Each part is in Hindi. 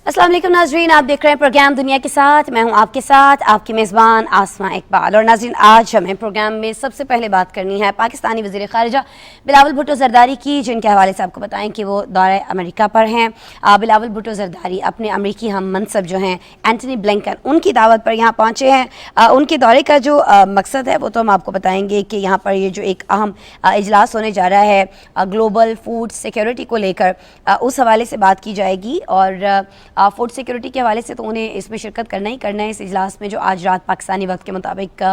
अस्सलाम वालेकुम नाज़रीन, आप देख रहे हैं प्रोग्राम दुनिया के साथ। मैं हूं आपके साथ आपकी मेज़बान आसमा इकबाल। और नाज़रीन, आज हमें प्रोग्राम में सबसे पहले बात करनी है पाकिस्तानी वज़ीर ख़ारिजा बिलावल भुट्टो ज़रदारी की, जिनके हवाले से आपको बताएं कि वो दौरे अमेरिका पर हैं। बिलावल भुट्टो ज़रदारी अपने अमरीकी हम मनसब जो हैं एंटनी ब्लिंकन, उनकी दावत पर यहाँ पहुँचे हैं। उनके दौरे का जो मकसद है वो तो हम आपको बताएंगे कि यहाँ पर ये जो एक अहम इजलास होने जा रहा है ग्लोबल फूड सिक्योरिटी को लेकर, उस हवाले से बात की जाएगी। और फूड सिक्योरिटी के हवाले से तो उन्हें इसमें शिरकत करना ही करना है, इस इजलास में जो आज रात पाकिस्तानी वक्त के मुताबिक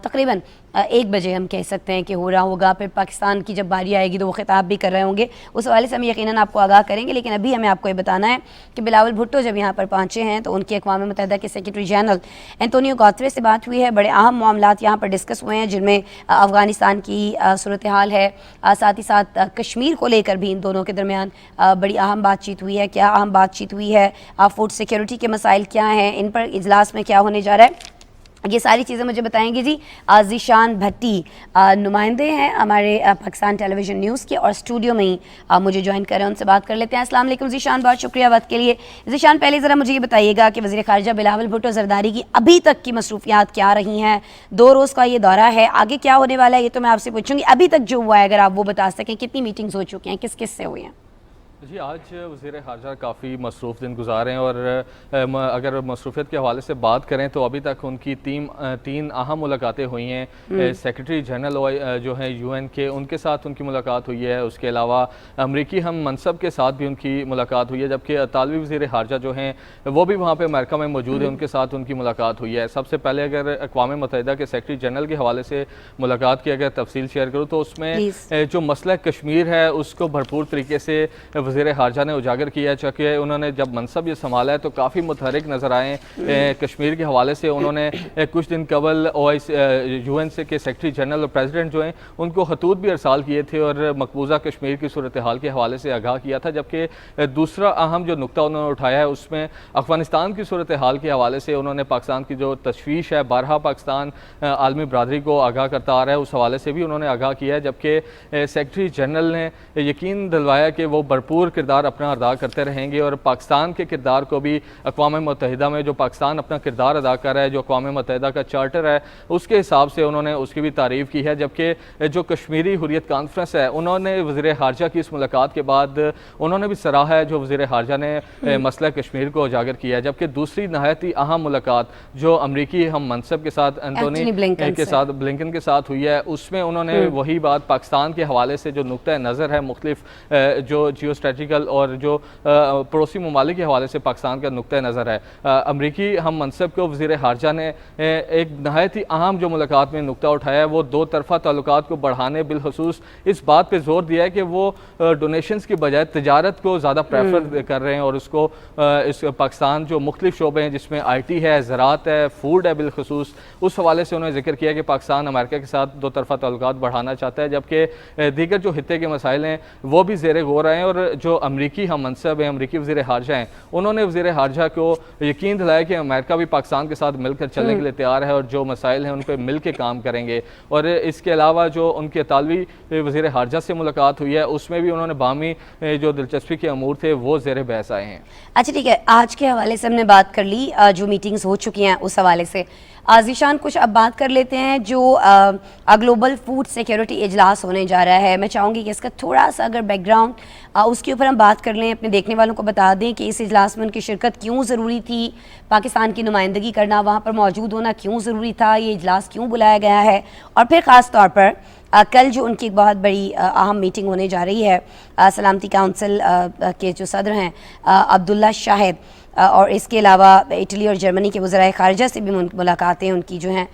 तकरीबन 1 बजे हम कह सकते हैं कि हो रहा होगा। फिर पाकिस्तान की जब बारी आएगी तो वो खिताब भी कर रहे होंगे, उस हवाले से हम यकीनन आपको आगाह करेंगे। लेकिन अभी हमें आपको ये बताना है कि बिलावल भुट्टो जब यहाँ पर पहुँचे हैं तो उनकी अक़वाम मुत्तहिदा के सेक्रेटरी जनरल एंटोनियो गुतेरेस से बात हुई है। बड़े अहम मामलात यहाँ पर डिस्कस हुए हैं, जिनमें अफ़गानिस्तान की सूरत हाल है, साथ ही साथ कश्मीर को लेकर भी इन दोनों के दरमियान बड़ी अहम बातचीत हुई है। क्या अहम बातचीत हुई है, फूड सिक्योरिटी के मसाइल क्या हैं, इन पर इजलास में क्या होने जा रहा है, ये सारी चीज़ें मुझे बताएंगे जी ज़ीशान भट्टी, नुमाइंदे हैं हमारे पाकिस्तान टेलीविज़न न्यूज़ के, और स्टूडियो में ही मुझे ज्वाइन करें, उनसे बात कर लेते हैं। अस्सलाम वालेकुम ज़ीशान, बहुत शुक्रिया वक्त के लिए। ज़ीशान, पहले ज़रा मुझे ये बताइएगा कि वज़ीर ख़ारिजा बिलावल भुट्टो ज़रदारी की अभी तक की मसरूफियात क्या रही हैं? 2 रोज़ का ये दौरा है, आगे क्या होने वाला है ये तो मैं आपसे पूछूंगी। अभी तक जो हुआ है अगर आप वो बता सकें, कितनी मीटिंग्स हो चुकी हैं, किस किस से हुई हैं? जी, आज वज़ीर ख़ारिजा काफ़ी मसरूफ़ दिन गुजारे हैं। और अगर मसरूफ़ियत के हवाले से बात करें तो अभी तक उनकी 3 अहम मुलाकातें हुई हैं। सेक्रेटरी जनरल जो हैं UN के, उनके साथ उनकी मुलाकात हुई है। उसके अलावा अमरीकी हम मनसब के साथ भी उनकी मुलाकात हुई है, जबकि इतालवी वज़ीर ख़ारिजा जो हैं वो भी वहाँ पर अमेरिका में मौजूद है, उनके साथ उनकी मुलाकात हुई है। सबसे पहले अगर अक़वाम मुत्तहिदा के सेक्रेटरी जनरल के हवाले से मुलाकात की अगर तफसील शेयर करूँ तो उसमें जो मसला कश्मीर है उसको भरपूर तरीके से वज़ीर ख़ारिजा ने उजागर किया है। चूँकि उन्होंने जब मनसब ये संभाला है तो काफ़ी मुतहरिक नज़र आए कश्मीर के हवाले से। उन्होंने कुछ दिन कबल UN से के सेक्रेटरी जनरल और प्रेसिडेंट जो हैं उनको खतूत भी अरसाल किए थे और मकबूजा कश्मीर की सूरत हाल के हवाले से आगाह किया था। जबकि दूसरा अहम जो नुकता उन्होंने उठाया है उसमें अफ़गानिस्तान की सूरत हाल के हवाले से उन्होंने पाकिस्तान की जो तशवीश है, बारहा पाकिस्तान आलमी बरादरी को आगाह करता आ रहा है, उस हवाले से भी उन्होंने आगाह किया है। जबकि सेक्रेटरी जनरल ने यकीन दिलवाया कि वो भरपूर किरदार अपना अदा करते रहेंगे और पाकिस्तान के किरदार को भी अक़वाम मुत्तहिदा में जो पाकिस्तान अपना किरदार अदा कर रहा है, जो अक़वाम मुत्तहिदा का चार्टर है उसके हिसाब से उन्होंने उसकी भी तारीफ़ की है। जबकि जो कश्मीरी हुर्रियत कॉन्फ्रेंस है उन्होंने वज़ीर ख़ारिजा की इस मुलाकात के बाद उन्होंने भी सराहा है जो वज़ीर ख़ारिजा ने मसला कश्मीर को उजागर किया है। जबकि दूसरी नहायत ही अहम मुलाकात जो अमरीकी हम मनसब के साथ एंटोनी ब्लिंकन के साथ हुई है, उसमें उन्होंने वही बात पाकिस्तान के हवाले से जो नुक्ता नज़र है मुख्तलिफ जो जियो स्ट्रेटिकल और जो पड़ोसी ममालिक के हवाले से पाकिस्तान का नुक्ता नज़र है, अमरीकी हम मनसब को वज़ीर ख़ारिजा ने एक नहायत ही अहम जो मुलाकात में नुक्ता उठाया है वो 2 तरफ़ा ताल्लुकात को बढ़ाने, बिलखसूस इस बात पर जोर दिया है कि वो डोनेशंस की बजाय तजारत को ज़्यादा प्रेफर कर रहे हैं। और उसको इस पाकिस्तान जो मुख्तलिफ शोबे हैं जिसमें IT है, ज़राअत है, फूड है, बिलखसूस उस हवाले से उन्होंने जिक्र किया कि पाकिस्तान अमेरिका के साथ 2 तरफ़ा ताल्लुकात बढ़ाना चाहता है। जबकि दीगर जो हित्ते के मसाइल हैं वो भी ज़ेर गौर आए और जो अमरीकी हम मनसब है, अमरीकी वज़ीर ख़ारिजा हैं, उन्होंने वज़ीर ख़ारिजा को यकीन दिलाया कि अमेरिका भी पाकिस्तान के साथ मिलकर चलने के लिए तैयार है और जो मसाइल हैं उन पर मिल के काम करेंगे। और इसके अलावा जो उनके इतालवी वज़ीर ख़ारिजा से मुलाकात हुई है उसमें भी उन्होंने बामी जो दिलचस्पी के अमूर थे वो ज़ेर बहस आए हैं। अच्छा, ठीक है, आज के हवाले से हमने बात कर ली, जो मीटिंग्स हो चुकी हैं उस हवाले से। ज़ीशान, कुछ अब बात कर लेते हैं जो ग्लोबल फूड सिक्योरिटी इजलास होने जा रहा है। मैं चाहूँगी कि इसका थोड़ा सा अगर बैकग्राउंड उसके ऊपर हम बात कर लें, अपने देखने वालों को बता दें कि इस इजलास में उनकी शिरकत क्यों ज़रूरी थी, पाकिस्तान की नुमाइंदगी करना, वहाँ पर मौजूद होना क्यों ज़रूरी था, ये इजलास क्यों बुलाया गया है, और फिर ख़ास तौर पर कल जो उनकी एक बहुत बड़ी अहम मीटिंग होने जा रही है सलामती काउंसिल के जो सदर हैं अब्दुल्ला शाहिद, और इसके अलावा इटली और जर्मनी के वज़राए ख़ारिजा से भी मुलाकातें उनकी जो हैं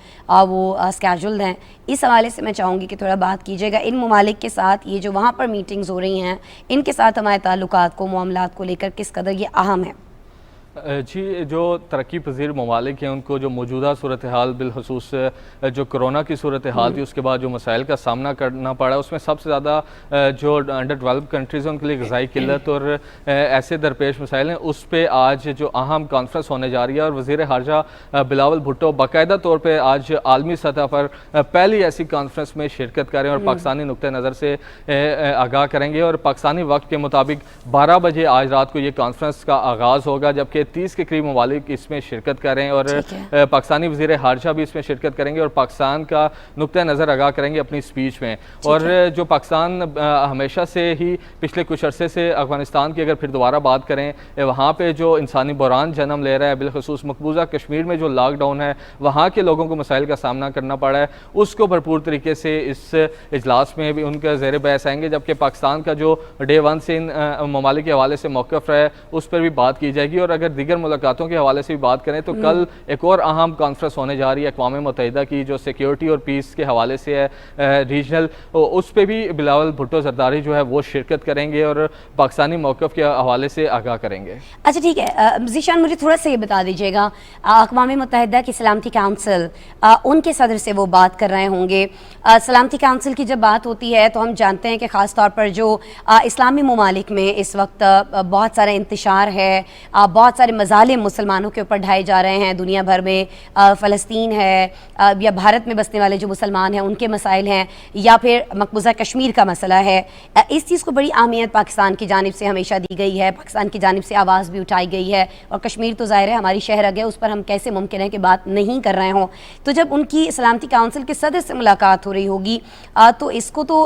वो स्केड्यूल्ड हैं। इस हवाले से मैं चाहूँगी कि थोड़ा बात कीजिएगा इन ममालिक के साथ, ये जो वहाँ पर मीटिंग्स हो रही हैं इनके साथ हमारे ताल्लुकात को, मामलात को लेकर किस कदर ये अहम है। जी, जो तरक्की पजीर ममालिक हैं उनको जो मौजूदा सूरत हाल बिलखसूस जो कोरोना की सूरत हाल थी उसके बाद जो मसाइल का सामना करना पड़ा उसमें सबसे ज़्यादा जो अंडर डेवलप्ड कंट्रीज़ हैं उनके लिए ग़िज़ाई किल्लत और ऐसे दरपेश मसाइल हैं, उस पर आज जो अहम कॉन्फ्रेंस होने जा रही है। और वज़ीर ख़ारजा बिलावल भुट्टो बाकायदा तौर पर आज आलमी सतह पर पहली ऐसी कॉन्फ्रेंस में शिरकत करें और पाकिस्तानी नुक्ते नज़र से आगाह करेंगे। और पाकिस्तानी वक्त के मुताबिक 12 बजे आज रात को ये कॉन्फ्रेंस का आगाज़ होगा, जबकि 30 के करीब ममालिक इसमें शिरकत करें और पाकिस्तानी वज़ीर ख़ारजा भी इसमें शिरकत करेंगे और पाकिस्तान का नुक्ता नज़र आगाह करेंगे अपनी स्पीच में। और जो पाकिस्तान हमेशा से ही पिछले कुछ अरसे से अफ़गानिस्तान की अगर फिर दोबारा बात करें, वहाँ पर जो इंसानी बहरान जन्म ले रहा है, बिलखसूस मकबूजा कश्मीर में जो लॉकडाउन है वहाँ के लोगों को मसाइल का सामना करना पड़ा है, उसको भरपूर तरीके से इस इजलास में भी उनका ज़ेर बहस आएंगे। जबकि पाकिस्तान का जो डे 1 से इन ममालिक के हवाले से मौक़िफ़ है उस पर भी बात की जाएगी। और अगर दीगर मुलाकातों के हवाले से भी बात करें तो कल एक और अहम कॉन्फ्रेंस होने जा रही है अक़वाम मुत्तहिदा की, जो सिक्योरिटी और पीस के हवाले से है रीजनल, उस पर भी बिलावल भुट्टो ज़रदारी जो है वो शिरकत करेंगे और पाकिस्तानी मौक़िफ़ के हवाले से आगाह करेंगे। अच्छा ठीक है ज़ीशान, मुझे थोड़ा सा ये बता दीजिएगा, अक़वाम मुत्तहिदा की सलामती काउंसिल उनके सदर से वो बात कर रहे होंगे। सलामती काउंसिल की जब बात होती है तो हम जानते हैं कि ख़ास तौर पर जो इस्लामी ममालिक में इस वक्त बहुत सारा इंतशार है, बहुत सारे मज़ालिम मुसलमानों के ऊपर ढाए जा रहे हैं दुनिया भर में, फ़लस्तीन है या भारत में बसने वाले जो मुसलमान हैं उनके मसाइल हैं, या फिर मकबूजा कश्मीर का मसला है। इस चीज़ को बड़ी अहमियत पाकिस्तान की जानिब से हमेशा दी गई है, पाकिस्तान की जानिब से आवाज़ भी उठाई गई है। और कश्मीर तो ज़ाहिर है हमारी शहरग है, उस पर हम कैसे मुमकिन है कि बात नहीं कर रहे हों। तो जब उनकी सलामती काउंसिल के सदस्य से मुलाकात हो रही होगी तो इसको तो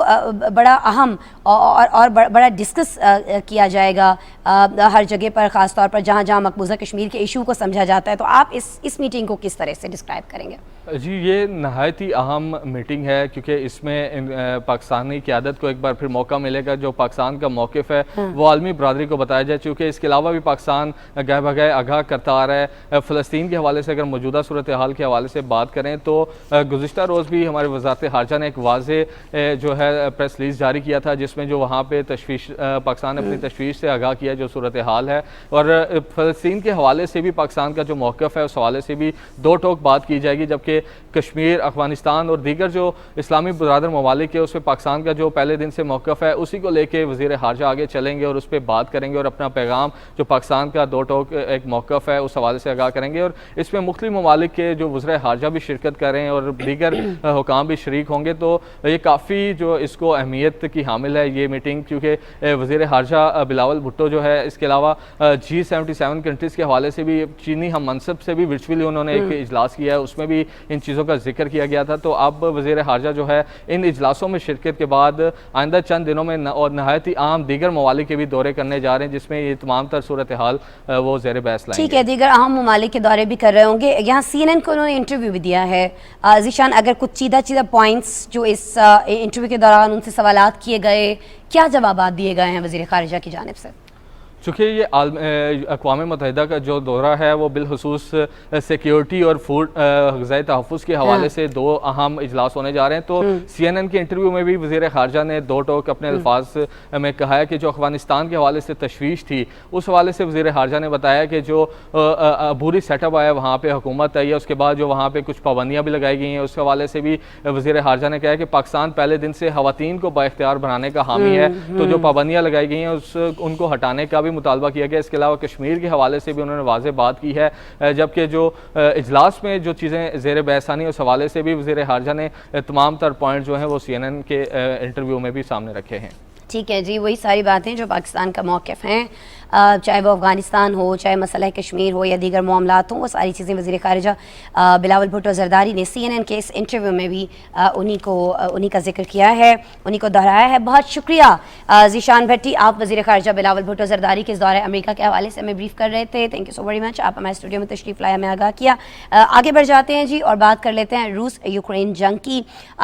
बड़ा अहम और बड़ा डिस्कस किया जाएगा हर जगह पर, ख़ास तौर पर जहाँ जहाँ मकबूजा कश्मीर के इशू को समझा जाता है। तो आप इस मीटिंग को किस तरह से डिस्क्राइब करेंगे? जी, ये नहायत ही अहम मीटिंग है क्योंकि इसमें पाकिस्तानी क़यादत को एक बार फिर मौका मिलेगा जो पाकिस्तान का मौक़िफ़ है वो आलमी बरादरी को बताया जाए। चूँकि इसके अलावा भी पाकिस्तान गए बगैर आगाह करता आ रहा है। फ़लस्तीन के हवाले से अगर मौजूदा सूरत हाल के हवाले से बात करें तो गुज़िश्ता रोज़ भी हमारे वज़ारत ख़ारजा ने एक वाज़े जो है प्रेस रिलीज़ जारी किया था, जिसमें जो वहाँ पर तशवीश पाकिस्तान ने अपनी तशवीश से आगाह किया जो सूरत हाल है। और फ़लस्तीन के हवाले से भी पाकिस्तान का जो मौक़िफ़ है उस हवाले से भी दो टोक बात की जाएगी। जबकि कश्मीर, अफ़गानिस्तान और दीगर जो इस्लामी बरादर ममालिक है उसमें पाकिस्तान का जो पहले दिन से मौक़िफ़ है उसी को लेके वज़ीर ख़ारजा आगे चलेंगे और उस पर बात करेंगे और अपना पैगाम जो पाकिस्तान का दो टोक एक मौक़िफ़ है उस हवाले से आगाह करेंगे। और इसमें मुख्तलिफ़ ममालिक के जो वज़ीर ख़ारजा भी शिरकत करें और दीगर हुकाम भी शरीक होंगे। तो ये काफ़ी जो इसको अहमियत की हामिल है ये मीटिंग, क्योंकि वज़ीर ख़ारजा बिलावल भुट्टो जो है इसके अलावा G77 कंट्रीज़ के हवाले से भी चीनी हम मनसब से भी वर्चुअली उन्होंने एक इजलास किया है, उसमें भी इन चीज़ों का जिक्र किया गया था। तो अब वज़ीर ख़ारजा जो है इन इजलासों में शिरकत के बाद आइंदा चंद दिनों में और नहायत ही अहम दीगर ममालिक के भी दौरे करने जा रहे हैं, जिसमें ये तमाम तर सूरत हाल वो ज़ेर बहस लाएंगे। ठीक है, दीगर अहम ममालिक के दौरे भी कर रहे होंगे। यहाँ CNN को उन्होंने इंटरव्यू भी दिया है। ज़ीशान, अगर कुछ चीदा पॉइंट्स जो इस इंटरव्यू के दौरान उनसे सवालात किए गए, क्या जवाब दिए गए हैं वज़ीर ख़ारजा की जानिब से? चूँकि ये अक़वाम मुत्तहिदा का जो दौरा है वो बिलखसूस सिक्योरिटी और फूड ग़िज़ाई तहफ़्फ़ुज़ के हवाले से दो अहम इजलास होने जा रहे हैं। तो CNN के इंटरव्यू में भी वज़ीर ख़ारजा ने दो टोक अपने अल्फाज में कहा है कि जो अफ़गानिस्तान के हवाले से तशवीश थी उस हवाले से वज़ीर ख़ारजा ने बताया कि जो अबूरी सेटअप आया वहाँ पर हुकूमत आई है, उसके बाद जो वहाँ पर कुछ पाबंदियाँ भी लगाई गई हैं उस हवाले से भी वज़ीर ख़ारजा ने कहा कि पाकिस्तान पहले दिन से ख़वातीन को बाइख्तियार बनाने का हामी है, तो जो पाबंदियाँ लगाई गई हैं उनको हटाने का भी मुतालबा किया गया। इसके अलावा कश्मीर के हवाले से भी उन्होंने वाज़ेह बात की है। जबकि जो इजलास में जो चीज़ें ज़ेर बहस आनी उस हवाले से भी वज़ीर ख़ारजा ने तमाम तर पॉइंट जो हैं वो CNN के इंटरव्यू में भी सामने रखे हैं। ठीक है जी, वही सारी बातें जो पाकिस्तान का मौक़िफ़ हैं, चाहे वो अफ़गानिस्तान हो, चाहे मसला कश्मीर हो या दीगर मामलात हों, वो सारी चीज़ें वज़ीर ख़ारजा बिलावल भुट्टो ज़रदारी ने CNN के इस इंटरव्यू में भी उन्हीं का जिक्र किया है, उन्हीं को दोहराया है। बहुत शुक्रिया ज़ीशान भट्टी, आप वज़ीर ख़ारजा बिलावल भुट्टो ज़रदारी के इस दौरे अमेरिका के हवाले से हमें ब्रीफ कर रहे थे। Thank you so very much, आप हमारे स्टूडियो में तशरीफ़ लाया, हमें आगाह किया। आगे बढ़ जाते हैं जी और बात कर लेते हैं रूस यूक्रेन जंग की।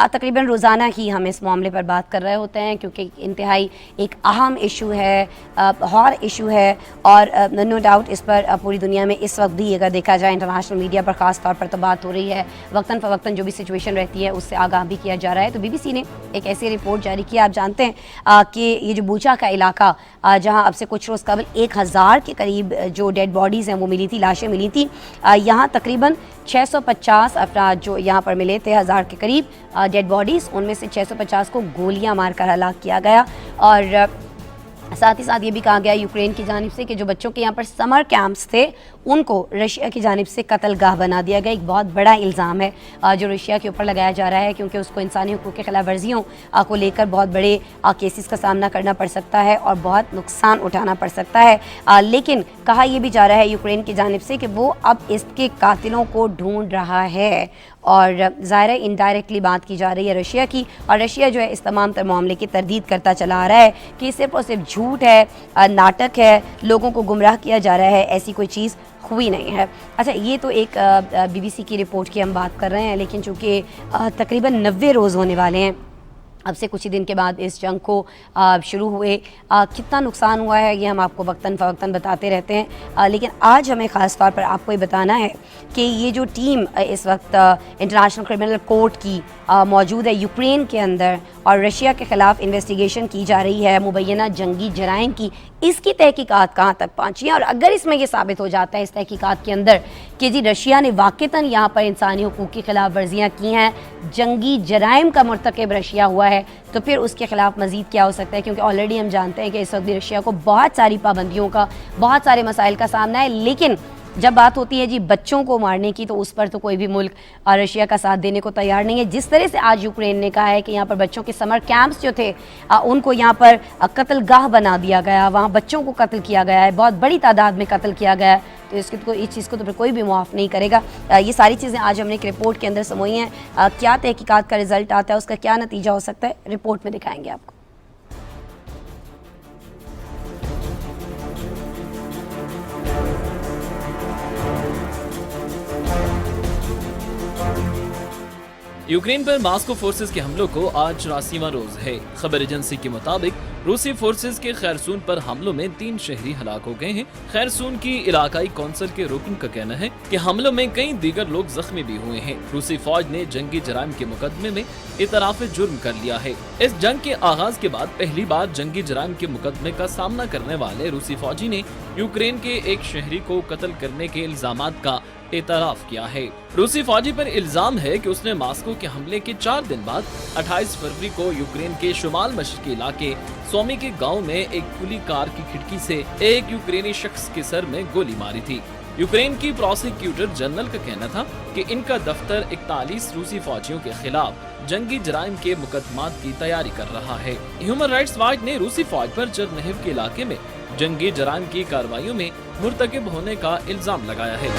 तकरीबन रोज़ाना ही हम इस मामले पर बात कर रहे होते हैं क्योंकि इंतहाई एक अहम इशू है, हॉर इशू है और नो डाउट इस पर पूरी दुनिया में इस वक्त भी अगर देखा जाए इंटरनेशनल मीडिया पर ख़ास तौर पर तो बात हो रही है, वक्तन फ़वक्तन जो भी सिचुएशन रहती है उससे आगाह भी किया जा रहा है। तो BBC ने एक ऐसी रिपोर्ट जारी की, आप जानते हैं कि ये जो बूचा का इलाका जहाँ अब से कुछ रोज़ कबल 1000 के करीब जो डेड बॉडीज़ हैं वो मिली थी, लाशें मिली थी, यहाँ तकरीबन 650 अफराद जो यहाँ पर मिले थे, 1000 के करीब डेड बॉडीज़, उनमें से 650 को गोलियां मारकर हलाक किया गया। और साथ ही साथ ये भी कहा गया यूक्रेन की जानिब से कि जो बच्चों के यहाँ पर समर कैंप्स थे उनको रशिया की जानिब से कत्लगाह बना दिया गया। एक बहुत बड़ा इल्ज़ाम है जो रशिया के ऊपर लगाया जा रहा है, क्योंकि उसको इंसानी हुकूक की खिलाफ वर्जियों को लेकर बहुत बड़े केसेस का सामना करना पड़ सकता है और बहुत नुकसान उठाना पड़ सकता है। लेकिन कहा यह भी जा रहा है यूक्रेन की जानिब से कि वो अब इसके कातिलों को ढूंढ रहा है और ज़ाहिर है इनडायरेक्टली बात की जा रही है रशिया की, और रशिया जो है इस तमाम तर मामले की तरदीद करता चला आ रहा है कि सिर्फ और सिर्फ झूठ है, नाटक है, लोगों को गुमराह किया जा रहा है, ऐसी कोई चीज़ हुई नहीं है। अच्छा, ये तो एक BBC की रिपोर्ट की हम बात कर रहे हैं, लेकिन चूँकि तकरीबन 90 रोज़ होने वाले हैं अब से कुछ ही दिन के बाद इस जंग को शुरू हुए, कितना नुकसान हुआ है ये हम आपको वक्तन फ़वक्तन बताते रहते हैं, लेकिन आज हमें ख़ास तौर पर आपको ये बताना है कि ये जो टीम इस वक्त इंटरनेशनल क्रिमिनल कोर्ट की मौजूद है यूक्रेन के अंदर और रशिया के ख़िलाफ़ इन्वेस्टिगेशन की जा रही है मुबैना जंगी जराइम की, इसकी तहकीकात कहाँ तक पहुँची है। और अगर इसमें ये साबित हो जाता है इस तहकीकात के अंदर कि जी रशिया ने वाक़तन यहाँ पर इंसानी हुकूक की खिलाफ वर्जियाँ की हैं, जंगी जराइम का मर्तकब रशिया हुआ है, तो फिर उसके खिलाफ मज़ीद क्या हो सकता है, क्योंकि ऑलरेडी हम जानते हैं कि इस वक्त रशिया को बहुत सारी पाबंदियों का, बहुत सारे मसाइल का सामना है। लेकिन जब बात होती है जी बच्चों को मारने की, तो उस पर तो कोई भी मुल्क रशिया का साथ देने को तैयार नहीं है। जिस तरह से आज यूक्रेन ने कहा है कि यहाँ पर बच्चों के समर कैंप्स जो थे उनको यहाँ पर कत्लगाह बना दिया गया, वहाँ बच्चों को कत्ल किया गया है, बहुत बड़ी तादाद में कत्ल किया गया है, तो इस चीज़ को तो फिर कोई भी मुआफ़ नहीं करेगा। ये सारी चीज़ें आज हमने एक रिपोर्ट के अंदर समोई हैं। क्या तहकीकात का रिज़ल्ट आता है, उसका क्या नतीजा हो सकता है, रिपोर्ट में दिखाएंगे आपको। यूक्रेन पर मॉस्को फोर्सेस के हमलों को आज 84वां रोज है। खबर एजेंसी के मुताबिक रूसी फोर्सेस के खैरसून पर हमलों में 3 शहरी हलाक हो गए हैं। खैरसून की इलाकाई कौंसिल के रुकन का कहना है कि हमलों में कई दीगर लोग जख्मी भी हुए हैं। रूसी फौज ने जंगी जराइम के मुकदमे में इतराफ जुर्म कर लिया है। इस जंग के आगाज के बाद पहली बार जंगी जराइम के मुकदमे का सामना करने वाले रूसी फौजी ने यूक्रेन के एक शहरी को कत्ल करने के इल्जामात का एतराफ किया है। रूसी फौजी पर इल्जाम है कि उसने मॉस्को के हमले के 4 दिन बाद 28 फरवरी को यूक्रेन के शुमाल मशरकी इलाके सोमी के गांव में एक खुली कार की खिड़की से एक यूक्रेनी शख्स के सर में गोली मारी थी। यूक्रेन की प्रोसिक्यूटर जनरल का कहना था कि इनका दफ्तर 41 रूसी फौजियों के खिलाफ जंगी जराइम के मुकदमात की तैयारी कर रहा है। ह्यूमन राइट्स वॉच ने रूसी फौज पर चरनहिव के इलाके में जंगी जराइम की कार्रवाइयों में मुर्तकिब होने का इल्जाम लगाया है।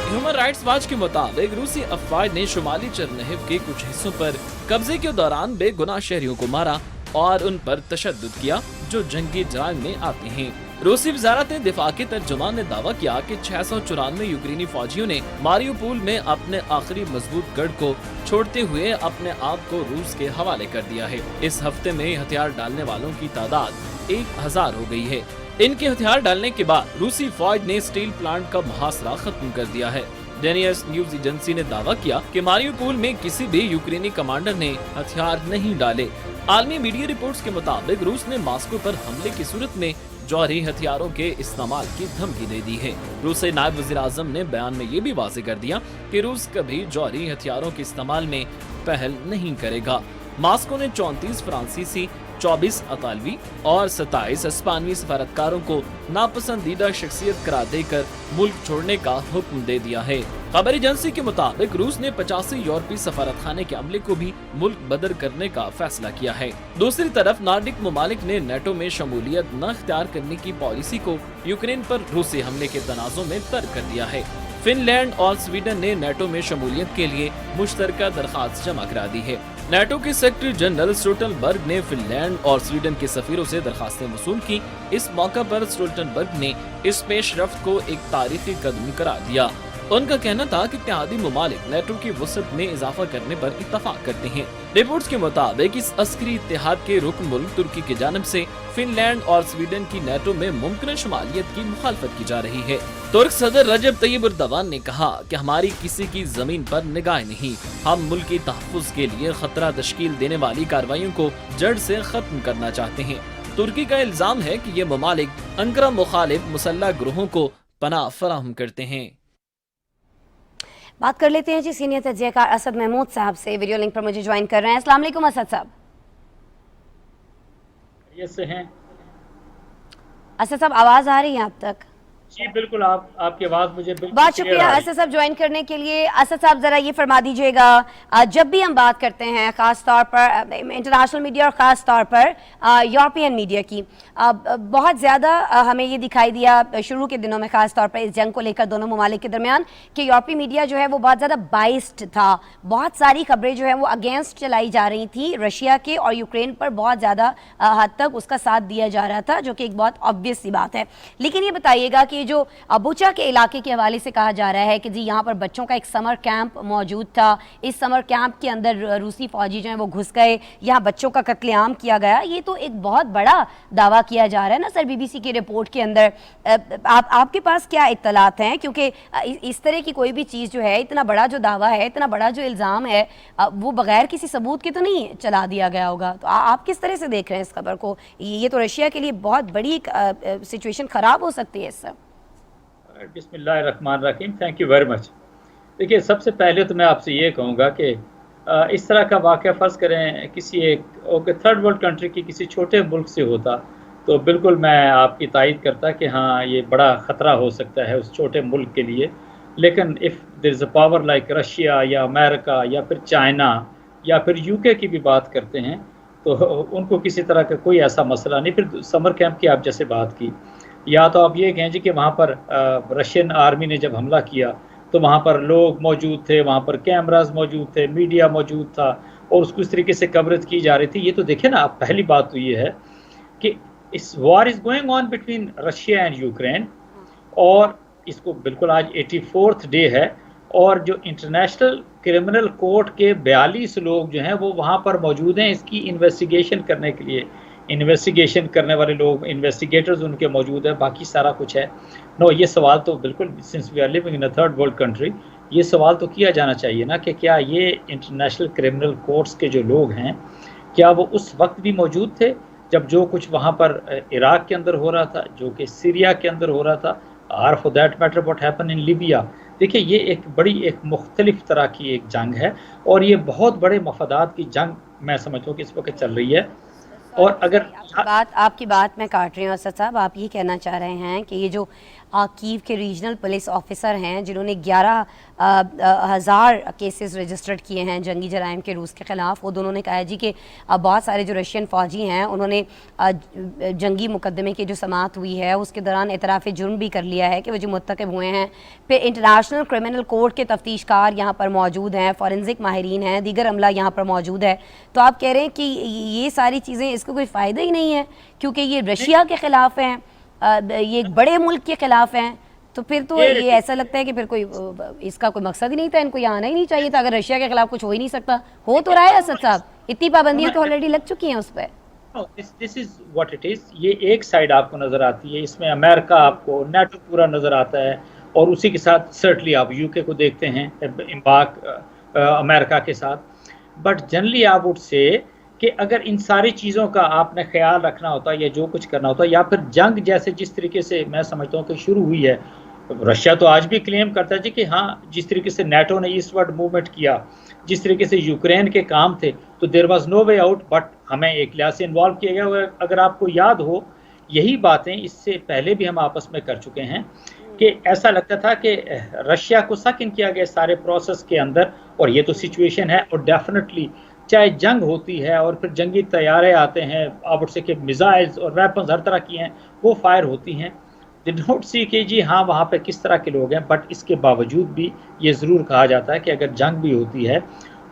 ह्यूमन राइट्स वॉच के मुताबिक रूसी अफवाज ने शुमाली चरनहिव के कुछ हिस्सों पर कब्जे के दौरान बेगुनाह शहरियों को मारा और उन पर तशद्दुद किया जो जंगी जराइम में आते हैं। रूसी वजारत दिफा के तर्जुमान ने दावा किया कि 694 यूक्रेनी फौजियों ने मारियोपोल में अपने आखिरी मजबूत गढ़ को छोड़ते हुए अपने आप को रूस के हवाले कर दिया है। इस हफ्ते में हथियार डालने वालों की तादाद 1000 हो गई है। इनके हथियार डालने के बाद रूसी फौज ने स्टील प्लांट का मुहासरा खत्म कर दिया है। डेनियस न्यूज एजेंसी ने दावा किया कि मारियोपोल में किसी भी यूक्रेनी कमांडर ने हथियार नहीं डाले। आलमी मीडिया रिपोर्ट्स के मुताबिक रूस ने मॉस्को पर हमले की सूरत में जौहरी हथियारों के इस्तेमाल की धमकी दे दी है। रूसी नायब वज़ीर-ए-आज़म ने बयान में ये भी वाज़ेह कर दिया कि रूस कभी जौहरी हथियारों के इस्तेमाल में पहल नहीं करेगा। मॉस्को ने 34 फ्रांसीसी, 24 अतालवी और 27 स्पेनी सफारतकारों को नापसंदीदा शख्सियत करार देकर मुल्क छोड़ने का हुक्म दे दिया है। खबर एजेंसी के मुताबिक रूस ने 85 यूरोपीय सफारतखाने के अमले को भी मुल्क बदर करने का फैसला किया है। दूसरी तरफ नार्डिक ममालिक ने नेटो में शमूलियत न इख्तियार करने की पॉलिसी को यूक्रेन पर रूसी हमले के तनाज़ों में तर्क कर दिया है। फिनलैंड और स्वीडन ने नेटो में शमूलियत के लिए मुश्तरका दरखास्त जमा करा दी है। नेटो के सेक्रेटरी जनरल स्टोल्टनबर्ग ने फिनलैंड और स्वीडन के सफीरों से दरखास्तें वसूल की। इस मौका पर स्टोल्टनबर्ग ने इस पेशरफ्त को एक तारीखी कदम करार दिया। उनका कहना था कि इत्तेहादी ममालिक नेटो की वसअत में इजाफा करने पर इत्तफाक करते हैं। रिपोर्ट्स के मुताबिक इस अस्करी इत्तेहाद के रुकन मुल्क तुर्की की जानिब से फिनलैंड और स्वीडन की नेटो में मुमकिन शुमालियत की मुखालफत की जा रही है। तुर्क सदर रजब तैयब एर्दोगान ने कहा कि हमारी किसी की जमीन पर निगाह नहीं, हम मुल्क की तहफ़्फ़ुज़ के लिए खतरा तश्कील देने वाली कार्रवाइयों को जड़ से खत्म करना चाहते हैं। तुर्की का इल्जाम है कि ये ममालिक अंकरा मुखालिफ मुसल्लह ग्रोहों को पनाह फराहम करते हैं। बात कर लेते हैं जी सीनियर तज्ज़ियाकार असद महमूद साहब से, वीडियो लिंक पर मुझे ज्वाइन कर रहे हैं। अस्सलाम वालेकुम असद साहब। से हैं असद साहब, आवाज़ आ रही है आप तक? जी बिल्कुल, आपकी आवाज़ मुझे बिल्कुल बहुत शुक्रिया असद साहब ज्वाइन करने के लिए। असद साहब ज़रा ये फरमा दीजिएगा, जब भी हम बात करते हैं ख़ास तौर पर इंटरनेशनल मीडिया और ख़ास तौर पर यूरोपियन मीडिया की, बहुत ज़्यादा हमें ये दिखाई दिया शुरू के दिनों में ख़ास तौर पर इस जंग को लेकर दोनों ममालिक के दरमियान कि यूरोपीय मीडिया जो है वो बहुत ज़्यादा बाइस्ड था। बहुत सारी खबरें जो है वो अगेंस्ट चलाई जा रही थी रशिया के, और यूक्रेन पर बहुत ज़्यादा हद तक उसका साथ दिया जा रहा था, जो कि एक बहुत ऑब्वियस सी बात है। लेकिन ये बताइएगा कि जो बुचा के इलाके के हवाले से कहा जा रहा है कि जी यहाँ पर बच्चों का एक समर कैंप मौजूद था, इस समर कैंप के अंदर रूसी फौजी जो हैं वो घुस गए, यहाँ बच्चों का कत्लेआम किया गया, ये तो एक बहुत बड़ा दावा किया जा रहा है ना सर बीबीसी की रिपोर्ट के अंदर। आपके पास क्या इत्तलात हैं, क्योंकि इस तरह की कोई भी चीज़ जो है, इतना बड़ा जो दावा है, इतना बड़ा जो इल्ज़ाम है, वो बगैर किसी सबूत के तो नहीं चला दिया गया होगा। तो आप किस तरह से देख रहे हैं इस खबर को? ये तो रशिया के लिए बहुत बड़ी सिचुएशन ख़राब हो सकती है इससे। बिस्मिल्लाहिर्रहमानिर्रहीम, थैंक यू वेरी मच। देखिए, सबसे पहले तो मैं आपसे ये कहूँगा कि इस तरह का वाक़या फ़र्ज़ करें किसी एक थर्ड वर्ल्ड कंट्री की किसी छोटे मुल्क से होता तो बिल्कुल मैं आपकी तायद करता कि हाँ ये बड़ा ख़तरा हो सकता है उस छोटे मुल्क के लिए। लेकिन if there is a power like Russia या अमेरिका या फिर चाइना या फिर यूके की भी बात करते हैं तो उनको किसी तरह का कोई ऐसा मसला नहीं। फिर समर कैंप की आप जैसे बात की, या तो आप ये कहें जी कि वहाँ पर रशियन आर्मी ने जब हमला किया तो वहाँ पर लोग मौजूद थे, वहाँ पर कैमरास मौजूद थे, मीडिया मौजूद था और उसको इस तरीके से कवरेज की जा रही थी। ये तो देखिए ना, आप पहली बात तो ये है कि इस war is going on between Russia and Ukraine, और इसको बिल्कुल आज 84th डे है, और जो इंटरनेशनल क्रिमिनल कोर्ट के 42 लोग जो हैं वो वहाँ पर मौजूद हैं इसकी इन्वेस्टिगेशन करने के लिए। इन्वेस्टिगेशन करने वाले लोग, इन्वेस्टिगेटर्स उनके मौजूद है, बाकी सारा कुछ है। नो, ये सवाल तो बिल्कुल, since we are living in a third world country, ये सवाल तो किया जाना चाहिए ना कि क्या ये इंटरनेशनल क्रिमिनल कोर्ट्स के जो लोग हैं क्या वो उस वक्त भी मौजूद थे जब जो कुछ वहाँ पर इराक के अंदर हो रहा था, जो कि सीरिया के अंदर हो रहा था, और for that matter what happen in Libya. देखिए, ये एक बड़ी एक मुख्तलिफ तरह की एक जंग है और ये बहुत बड़े मफादात की जंग मैं समझता हूँ कि इस वक्त चल रही है। और अगर आपकी बात मैं काट रही हूँ असद साहब, आप ये कहना चाह रहे हैं कि ये जो कीव के रीजनल पुलिस ऑफिसर हैं जिन्होंने 11,000 केसेस रजिस्टर्ड किए हैं जंगी जराइम के रूस के ख़िलाफ़, वो दोनों ने कहा है जी कि बहुत सारे जो रशियन फ़ौजी हैं उन्होंने जंगी मुकदमे की जो समाअत हुई है उसके दौरान इतराफ़ जुर्म भी कर लिया है कि वो जो मुर्तकब हुए हैं। फिर इंटरनेशनल क्रिमिनल कोर्ट के तफ्तीशकार यहाँ पर मौजूद हैं, फॉरेंसिक माहिरीन हैं, दीगर अमला यहाँ पर मौजूद है। तो आप कह रहे हैं कि ये सारी चीज़ें, इसको कोई फ़ायदा ही नहीं है क्योंकि ये रशिया के ख़िलाफ़ हैं, ये एक बड़े मुल्क के खिलाफ हैं, तो फिर तो ये ऐसा लगता है कि फिर कोई इसका कोई मकसद ही नहीं था, इनको यहाँ आना ही नहीं चाहिए था। अगर रशिया के खिलाफ कुछ हो ही नहीं सकता, हो तो रहा है असद साहब, इतनी पाबंदियां तो ऑलरेडी लग चुकी हैं उस पर। This is what it is. ये एक साइड आपको नजर आती है, इसमें अमेरिका आपको नेटो पूरा नजर आता है और उसी के साथ सर्टली आप यूके को देखते हैं इम्बाक अमेरिका के साथ। बट जनरली आप वुड से कि अगर इन सारी चीज़ों का आपने ख्याल रखना होता या जो कुछ करना होता, या फिर जंग जैसे जिस तरीके से मैं समझता हूँ कि शुरू हुई है, रशिया तो आज भी क्लेम करता है जी कि हाँ जिस तरीके से नेटो ने ईस्टवर्ड मूवमेंट किया, जिस तरीके से यूक्रेन के काम थे, तो there was no way out, but हमें एक लिहाज से इन्वॉल्व किया गया। अगर आपको याद हो, यही बातें इससे पहले भी हम आपस में कर चुके हैं कि ऐसा लगता था कि रशिया को सक इन किया गया सारे प्रोसेस के अंदर, और ये तो सिचुएशन है। और डेफिनेटली चाहे जंग होती है और फिर जंगी तैयारे आते हैं, आप से कि मिसाइल्स और वेपन्स हर तरह की हैं वो फायर होती हैं, दे डोंट सी कि जी हाँ वहाँ पे किस तरह के लोग हैं। बट इसके बावजूद भी ये ज़रूर कहा जाता है कि अगर जंग भी होती है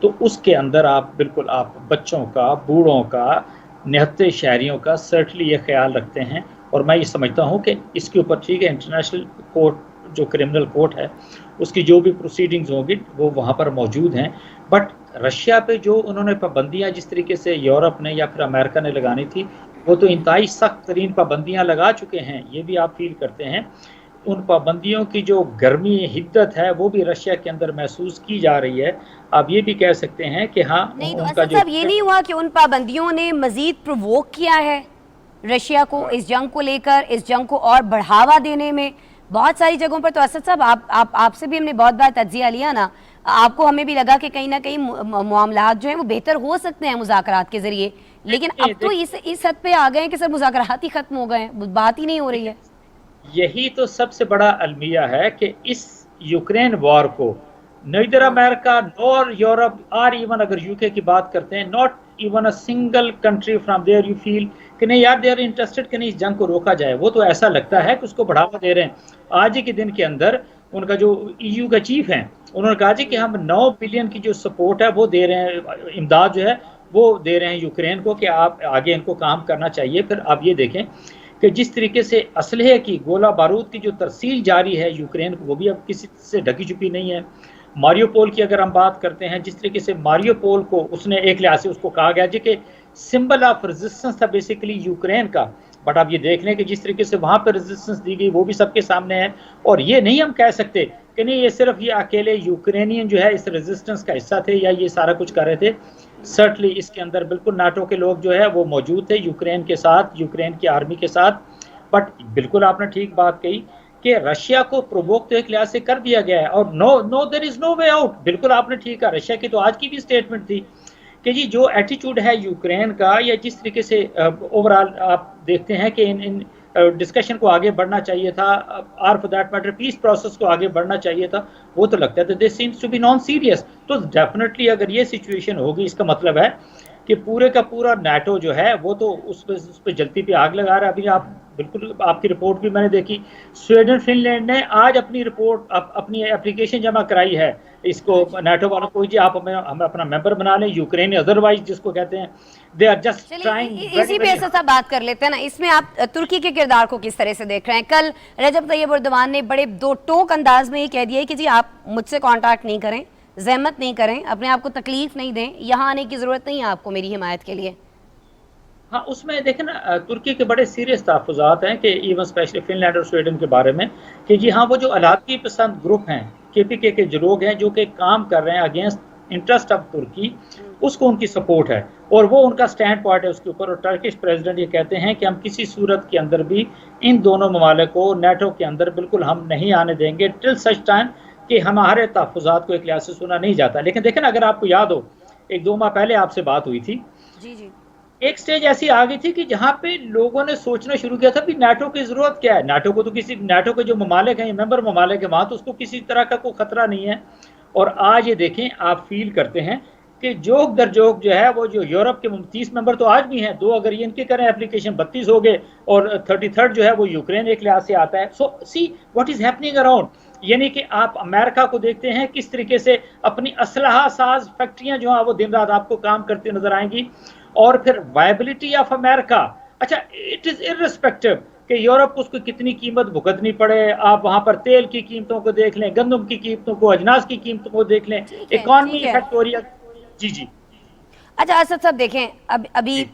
तो उसके अंदर आप बिल्कुल आप बच्चों का, बूढ़ों का, निहत्ते शहरियों का सर्टली ये ख्याल रखते हैं। और मैं ये समझता हूँ कि इसके ऊपर ठीक है इंटरनेशनल कोर्ट जो क्रिमिनल कोर्ट है उसकी जो भी प्रोसीडिंग्स होंगी वो वहाँ पर मौजूद हैं। बट रशिया पे जो उन्होंने पाबंदियां जिस तरीके से यूरोप ने या फिर अमेरिका ने लगानी थी, वो तो इंतहाई सख्त तरीन पाबंदियां लगा चुके हैं, ये भी आप फील करते हैं। उन पाबंदियों की जो गर्मी हिद्दत है वो भी रशिया के अंदर महसूस की जा रही है। आप ये भी कह सकते हैं कि हाँ, नहीं तो उनका असद जो साहब, ये नहीं हुआ कि उन पाबंदियों ने मजीद प्रोवोक किया है रशिया को इस जंग को लेकर, इस जंग को और बढ़ावा देने में? बहुत सारी जगहों पर तो असद साहब, आपसे भी हमने बहुत बार तज्जिया लिया ना, आपको हमें भी लगा कि कहीं ना कहीं मामलात जो हैं वो बेहतर हो सकते हैं मुज़ाकरात के जरिए, लेकिन अब तो इस हद पे आ गए हैं कि सर मुज़ाकरात ही खत्म हो गए हैं, बात ही नहीं हो रही है। यही तो सबसे बड़ा अलमिया है कि इस यूक्रेन वॉर को नीदर अमेरिका नॉर यूरोप और इवन अगर यूके की बात करते हैं, not even a single country from there you feel कि नहीं यार, दे आर इंटरेस्टेड कि नहीं इस जंग को रोका जाए। वो तो ऐसा लगता है कि उसको बढ़ावा दे रहे हैं। आज ही के दिन के अंदर उनका जो ईयू का चीफ है, उन्होंने कहा जी कि हम 9 बिलियन की जो सपोर्ट है वो दे रहे हैं, इमदाद जो है वो दे रहे हैं यूक्रेन को कि आप आगे इनको काम करना चाहिए। फिर आप ये देखें कि जिस तरीके से असलहे की, गोला बारूद की जो तरसील जारी है यूक्रेन को, वो भी अब किसी से ढकी छुपी नहीं है। मारियोपोल की अगर हम बात करते हैं, जिस तरीके से मारियोपोल को उसने एक लिहाज से उसको कहा गया जी कि सिंबल ऑफ रेजिस्टेंस था बेसिकली यूक्रेन का, बट आप ये देख लें कि जिस तरीके से वहाँ पर रेजिस्टेंस दी गई वो भी सबके सामने है। और ये नहीं हम कह सकते कि नहीं ये सिर्फ ये अकेले यूक्रेनियन जो है इस रेजिस्टेंस का हिस्सा थे या ये सारा कुछ कर रहे थे। सर्टली इसके अंदर बिल्कुल नाटो के लोग जो है वो मौजूद थे यूक्रेन के साथ, यूक्रेन की आर्मी के साथ। बट बिल्कुल आपने ठीक बात कही कि रशिया को प्रोवोक तो एक लिहाज से कर दिया गया है और no there is no way out. बिल्कुल आपने ठीक कहा। रशिया की तो आज की भी स्टेटमेंट थी कि जी जो एटीट्यूड है यूक्रेन का, या जिस तरीके से ओवरऑल आप देखते हैं कि इन डिस्कशन को आगे बढ़ना चाहिए था, और for that matter peace process को आगे बढ़ना चाहिए था, वो तो लगता है this seems to be non serious. तो डेफिनेटली अगर ये सिचुएशन होगी, इसका मतलब है कि पूरे का पूरा नाटो जो है वो तो उस पर जलती पे आग लगा रहा है। अभी आप बिल्कुल, आपकी रिपोर्ट भी मैंने देखी, स्वीडन फिनलैंड ने आज अपनी रिपोर्ट अपनी एप्लीकेशन जमा कराई है इसको नाटो वालों को, जी आप हमें अपना मेंबर बना लें, यूक्रेन अदरवाइज जिसको कहते हैं, दे आर जस्ट ट्राइंग। इसी पे ऐसा बात कर लेते हैं ना, इसमें आप तुर्की के किरदार को किस तरह से देख रहे हैं? कल रजब तैयब एर्दोगान ने बड़े दो टोक अंदाज में ये कह दिया है कि जी आप मुझसे कांटेक्ट नहीं करें, जहमत नहीं करें, अपने आप को तकलीफ नहीं दें, यहाँ आने की जरूरत नहीं है आपको मेरी हिमायत के लिए। हाँ, उसमें देखें ना, तुर्की के बड़े सीरियस तहफ़्फ़ुज़ात हैं कि इवन स्पेशली फिनलैंड और स्वीडन के बारे में कि जी हाँ, वो जो अलादगी पसंद ग्रुप हैं, केपीके के जो लोग हैं जो कि काम कर रहे हैं अगेंस्ट इंटरेस्ट ऑफ तुर्की, उसको उनकी सपोर्ट है और वो उनका स्टैंड पॉइंट है उसके ऊपर। और टर्किश प्रेसिडेंट ये कहते हैं कि हम किसी सूरत के अंदर भी इन दोनों ममालिक को नाटो के अंदर बिल्कुल हम नहीं आने देंगे टिल सच टाइम कि हमारे तहफ़्फ़ुज़ात को एक लिहाज से सुना नहीं जाता। लेकिन देखें ना, अगर आपको याद हो, 1-2 माह पहले आपसे बात हुई थी, जी एक स्टेज ऐसी आ गई थी कि जहां पे लोगों ने सोचना शुरू किया था कि नाटो की जरूरत क्या है। नाटो को तो नाटो के जो ममालिक हैं, मेंबर ममालिक है, वहां तो उसको किसी तरह का कोई खतरा नहीं है। और आज ये देखें, आप फील करते हैं कि जोक दर जोक जो है वो जो यूरोप के 30 मेंबर तो आज भी हैं, 2 अगर ये इनके करें एप्लीकेशन 32 हो गए और 33rd जो है वो यूक्रेन एक लिहाज से आता है। So see what is happening around. यानी कि आप अमेरिका को देखते हैं किस तरीके से अपनी असलहा साज फैक्ट्रियां जो है वो दिन रात आपको काम करती नजर आएंगी। और फिर वायबिलिटी ऑफ अमेरिका, अच्छा इट इज इररिस्पेक्टिव कि यूरोप को उसको कितनी कीमत भुगतनी पड़े। आप वहां पर तेल की कीमतों को देख लें, गंदम की कीमतों को, अजनास की कीमतों को देख लें, इकॉनमी फैक्टोरियल। जी अच्छा असद साहब देखें, अभी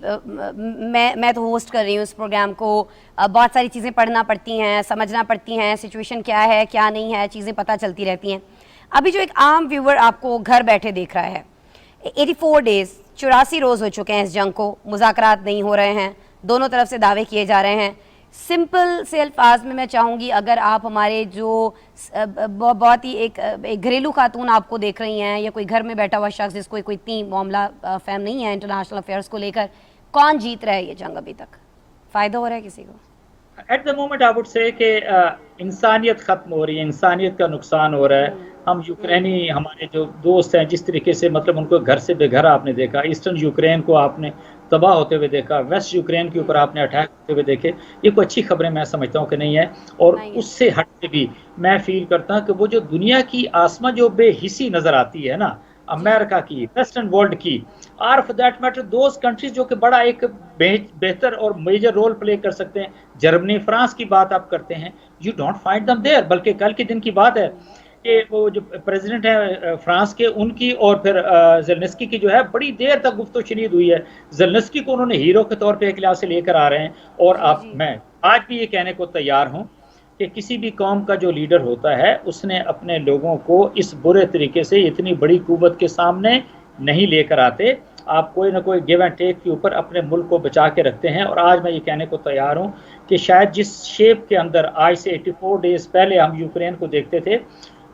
मैं तो होस्ट कर रही हूँ इस प्रोग्राम को, बहुत सारी चीज़ें पढ़ना पड़ती हैं, समझना पड़ती हैं, सिचुएशन क्या है क्या नहीं है, चीज़ें पता चलती रहती हैं। अभी जो एक आम व्यूवर आपको घर बैठे देख रहा है, 84 डेज 84 रोज़ हो चुके हैं इस जंग को, मुज़ाकरात नहीं हो रहे हैं, दोनों तरफ से दावे किए जा रहे हैं। सिंपल से अल्फाज में मैं चाहूँगी, अगर आप हमारे जो बहुत ही एक घरेलू खातून आपको देख रही हैं या कोई घर में बैठा हुआ शख्स जिसको कोई इतनी मामला फहम नहीं है इंटरनेशनल अफेयर्स को लेकर, कौन जीत रहा है ये जंग? अभी तक फ़ायदा हो रहा है किसी को? At the moment I would say कि इंसानियत ख़त्म हो रही है, इंसानियत का नुकसान हो रहा है। हम यूक्रेनी हमारे जो दोस्त हैं, जिस तरीके से मतलब उनको घर से बेघर आपने देखा, ईस्टर्न यूक्रेन को आपने तबाह होते हुए देखा, वेस्ट यूक्रेन के ऊपर आपने अटैक होते हुए देखे, ये कोई अच्छी खबरें मैं समझता हूँ कि नहीं है। और उससे हट के भी मैं फील करता हूँ कि वो जो दुनिया की आसमां जो बेहिसी नज़र आती है ना, अमेरिका की, वेस्टर्न वर्ल्ड की, और for that matter those countries जो कि बड़ा एक बेहतर और मेजर रोल प्ले कर सकते हैं, जर्मनी फ्रांस की बात आप करते हैं, you don't find them there. बल्कि कल के दिन की बात है कि वो जो प्रेसिडेंट हैं फ्रांस के, उनकी और फिर ज़ेलेंस्की की जो है बड़ी देर तक गुफ्तगू-शुनीद हुई है। ज़ेलेंस्की को उन्होंने हीरो के तौर पे एक लिहाज से लेकर आ रहे हैं, और जी जी मैं आज भी ये कहने को तैयार हूँ कि किसी भी कौम का जो लीडर होता है, उसने अपने लोगों को इस बुरे तरीके से इतनी बड़ी कुव्वत के सामने नहीं लेकर आते। आप कोई ना कोई गिव एंड टेक के ऊपर अपने मुल्क को बचा के रखते हैं, और आज मैं ये कहने को तैयार हूँ कि शायद जिस शेप के अंदर आज से 84 डेज़ पहले हम यूक्रेन को देखते थे,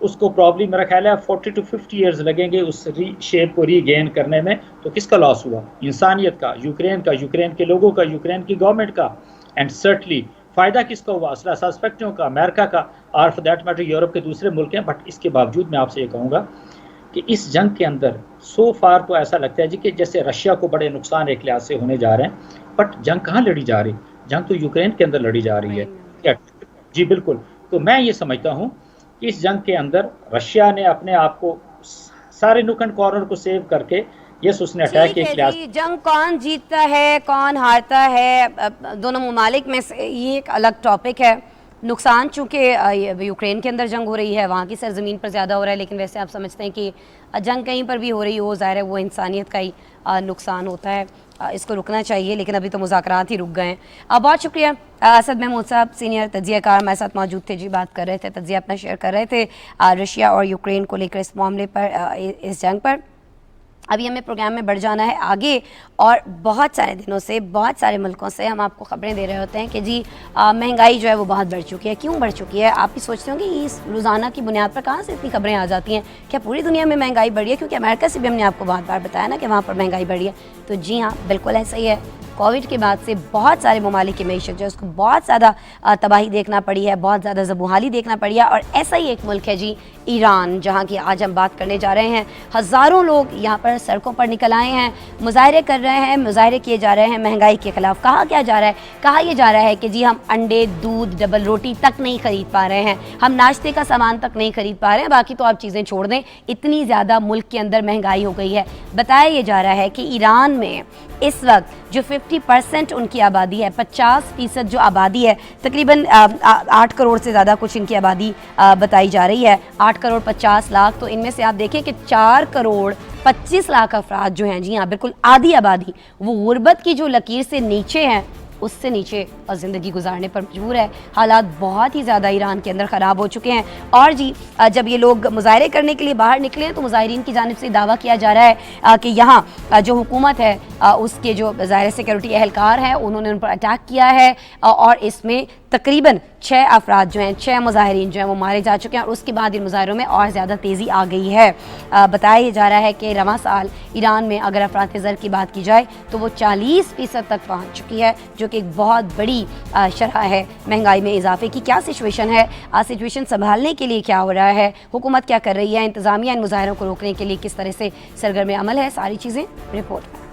उसको प्रॉब्ली मेरा ख्याल है 40 to 50 ईयर्स लगेंगे उस शेप को रीगेन करने में। तो किसका लॉस हुआ? इंसानियत का, यूक्रेन के लोगों का, यूक्रेन की गवर्नमेंट का, एंड सर्टनली फ़ायदा किसका हुआ? असला सस्पेक्टों का, अमेरिका का, और फॉर दैट मैटर यूरोप के दूसरे मुल्क हैं। बट इसके बावजूद मैं आपसे ये कहूँगा कि इस जंग के अंदर सो फार तो ऐसा लगता है जी कि जैसे रशिया को बड़े नुकसान एक लिहाज से होने जा रहे हैं, बट जंग कहाँ लड़ी जा रही? जंग तो यूक्रेन के अंदर लड़ी जा रही है। जी बिल्कुल। तो मैं ये समझता हूँ कि इस जंग के अंदर रशिया ने अपने आप को सारे नुक एंड कॉर्नर को सेव करके यस उसने अटैक ठीक एक है लिहाज जी, जंग कौन जीतता है कौन हारता है दोनों ममालिक में से, ये एक अलग टॉपिक है। नुकसान चूँकि यूक्रेन के अंदर जंग हो रही है, वहाँ की सरजमीन पर ज़्यादा हो रहा है, लेकिन वैसे आप समझते हैं कि जंग कहीं पर भी हो रही हो, ज़ाहिर है वो इंसानियत का ही नुकसान होता है। इसको रुकना चाहिए, लेकिन अभी तो मुज़ाकरात ही रुक गए हैं। बहुत शुक्रिया असद महमूद साहब, सीनियर तज्ज़ियाकार हमारे साथ मौजूद थे जी, बात कर रहे थे, तज्ज़िया अपना शेयर कर रहे थे रशिया और यूक्रेन को लेकर, इस मामले पर, इस जंग पर। अभी हमें प्रोग्राम में बढ़ जाना है आगे, और बहुत सारे दिनों से बहुत सारे मुल्कों से हम आपको खबरें दे रहे होते हैं कि जी महंगाई जो है वो बहुत बढ़ चुकी है। क्यों बढ़ चुकी है? आप भी सोचते होंगे इस रोज़ाना की बुनियाद पर कहाँ से इतनी खबरें आ जाती हैं? क्या पूरी दुनिया में महंगाई बढ़ी है? क्योंकि अमेरिका से भी हमने आपको बहुत बार बताया ना कि वहाँ पर महंगाई बढ़ी है। तो जी हाँ, बिल्कुल ऐसा ही है। कोविड के बाद से बहुत सारे ममालिक की मीशत जो है उसको बहुत ज़्यादा तबाही देखना पड़ी है, बहुत ज़्यादा ज़बूहाली देखना पड़ी है, और ऐसा ही एक मुल्क है जी ईरान, जहाँ की आज हम बात करने जा रहे हैं। हज़ारों लोग यहाँ पर सड़कों पर निकल आए हैं, मुजाहरे कर रहे हैं, मुजाहरे किए जा रहे हैं महंगाई के ख़िलाफ़। कहा क्या जा रहा है? कहा यह जा रहा है कि जी हम अंडे, दूध, डबल रोटी तक नहीं ख़रीद पा रहे हैं, हम नाश्ते का सामान तक नहीं ख़रीद पा रहे हैं, बाकी तो आप चीज़ें छोड़ दें, इतनी ज़्यादा मुल्क के अंदर महंगाई हो गई है। बताया यह जा रहा है कि ईरान में इस वक्त जो 50% उनकी आबादी है, 50% जो आबादी है, तकरीबन 8 करोड़ से ज़्यादा कुछ इनकी आबादी बताई जा रही है, 8 करोड़ 50 लाख। तो इनमें से आप देखें कि 4 करोड़ 25 लाख अफराद जो हैं, जी हाँ बिल्कुल आधी आबादी, वो गुर्बत की जो लकीर से नीचे हैं, उससे नीचे और ज़िंदगी गुजारने पर मजबूर है। हालात बहुत ही ज़्यादा ईरान के अंदर ख़राब हो चुके हैं। और जी जब ये लोग मुजाहरे करने के लिए बाहर निकले हैं, तो मुजाहिरीन की जानिब से दावा किया जा रहा है कि यहाँ जो हुकूमत है उसके जो ज़ाहिर सिक्योरिटी एहलकार हैं, उन्होंने उन पर अटैक किया है, और इसमें तकरीबन 6 अफराद जो हैं, 6 मुजाहिरीन जो हैं वो मारे जा चुके हैं, और उसके बाद इन मुजाहरों में और ज़्यादा तेज़ी आ गई है। बताया जा रहा है कि रवां साल ईरान में अगर अफरात ज़र की बात की जाए तो वो 40% तक पहुँच चुकी है, जो कि एक बहुत बड़ी शरह है महंगाई में इजाफे की। क्या सिचुएशन है, सिचुएशन संभालने के लिए क्या हो रहा है, हुकूमत क्या कर रही है, इंतज़ामिया इन मुजाहरों को रोकने के लिए किस तरह से सरगर्म अमल है, सारी चीज़ें रिपोर्ट में।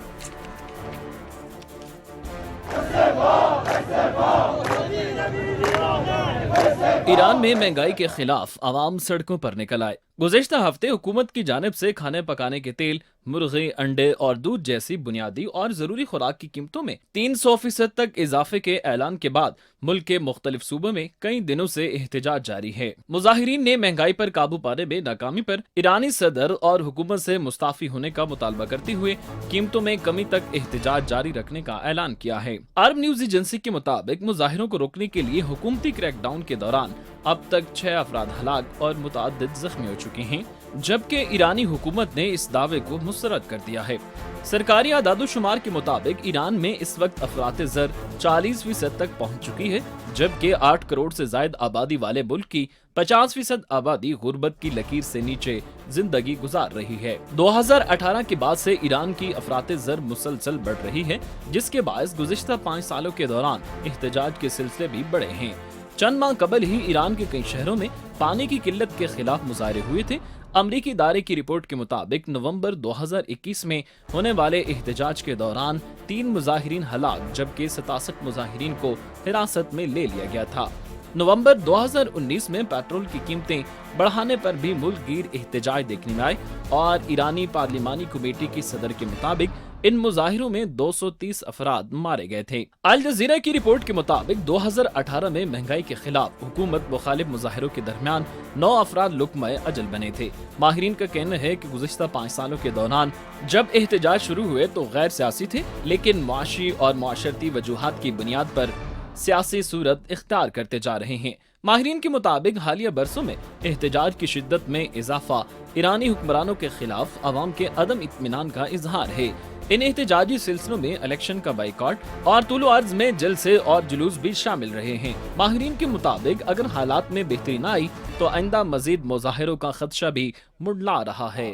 ईरान में महंगाई के खिलाफ आवाम सड़कों पर निकल आए। गुज़िश्ता हफ्ते हुकूमत की जानिब से खाने पकाने के तेल, मुर्गे, अंडे और दूध जैसी बुनियादी और जरूरी खुराक की कीमतों में 300% तक इजाफे के ऐलान के बाद मुल्क के मुख्तलिफ सूबों में कई दिनों से एहतजाज जारी है। मुजाहिरीन ने महंगाई पर काबू पाने में नाकामी पर ईरानी सदर और हुकूमत से मुस्ताफी होने का मुतालबा करते हुए कीमतों में कमी तक एहतजाज जारी रखने का ऐलान किया है। अरब न्यूज एजेंसी के मुताबिक मुजाहिरों को रोकने के लिए हुकूमती क्रैकडाउन के दौरान अब तक 6 अफराद हलाक और मुतअद्दिद जख्मी हो चुके हैं, जबकि ईरानी हुकूमत ने इस दावे को मुस्तरद कर दिया है। सरकारी आदादोशुमार के मुताबिक ईरान में इस वक्त अफराते ज़र 40% तक पहुंच चुकी है, जबकि 8 करोड़ से ज्यादा आबादी वाले मुल्क की 50% आबादी गुर्बत की लकीर से नीचे जिंदगी गुजार रही है। 2018 के बाद से ईरान की अफराते ज़र मुसलसल बढ़ रही है, जिसके बायस गुज़िश्ता 5 सालों के दौरान एहतजाज के सिलसिले भी बढ़े हैं। चंद माह कबल ही ईरान के कई शहरों में पानी की किल्लत के खिलाफ मुजाहरे हुए थे। अमरीकी इदारे की रिपोर्ट के मुताबिक नवंबर 2021 में होने वाले एहतजाज के दौरान 3 मुजाहिरीन हलाक, जबकि 67 मुजाहिरीन को हिरासत में ले लिया गया था। नवंबर 2019 में पेट्रोल की कीमतें बढ़ाने पर भी मुल्क गिर एहतजाज देखने में आए, और ईरानी पार्लिमानी कमेटी की सदर के मुताबिक इन मुजाहिरों में 230 अफराद मारे गए थे। अल जजीरा की रिपोर्ट के मुताबिक 2018 में महंगाई के खिलाफ हुकूमत मुखालिफ मुजाहिरों के दरमियान 9 अफराद लुक्मा अजल बने थे। माहिरीन का कहना है कि गुज़िश्ता 5 सालों के दौरान जब एहतजाज शुरू हुए तो गैर सियासी थे, लेकिन मुआशी और मुआशरती वजूहात की बुनियाद पर सियासी सूरत इख्तियार करते जा रहे हैं। माहिरीन के मुताबिक हालिया बरसों में एहतजाज की शिद्दत में इजाफा ईरानी हुक्मरानों के खिलाफ अवाम के अदम इत्मीनान का इजहार है। इन एहतजाजी सिलसिलों में इलेक्शन का बाइकॉट और तुलो अर्ज में जलसे और जुलूस भी शामिल रहे हैं। माहिरीन के मुताबिक अगर हालात में बेहतरी न आई तो आइंदा मजीद मुजाहिरों का खदशा भी मुंडला रहा है।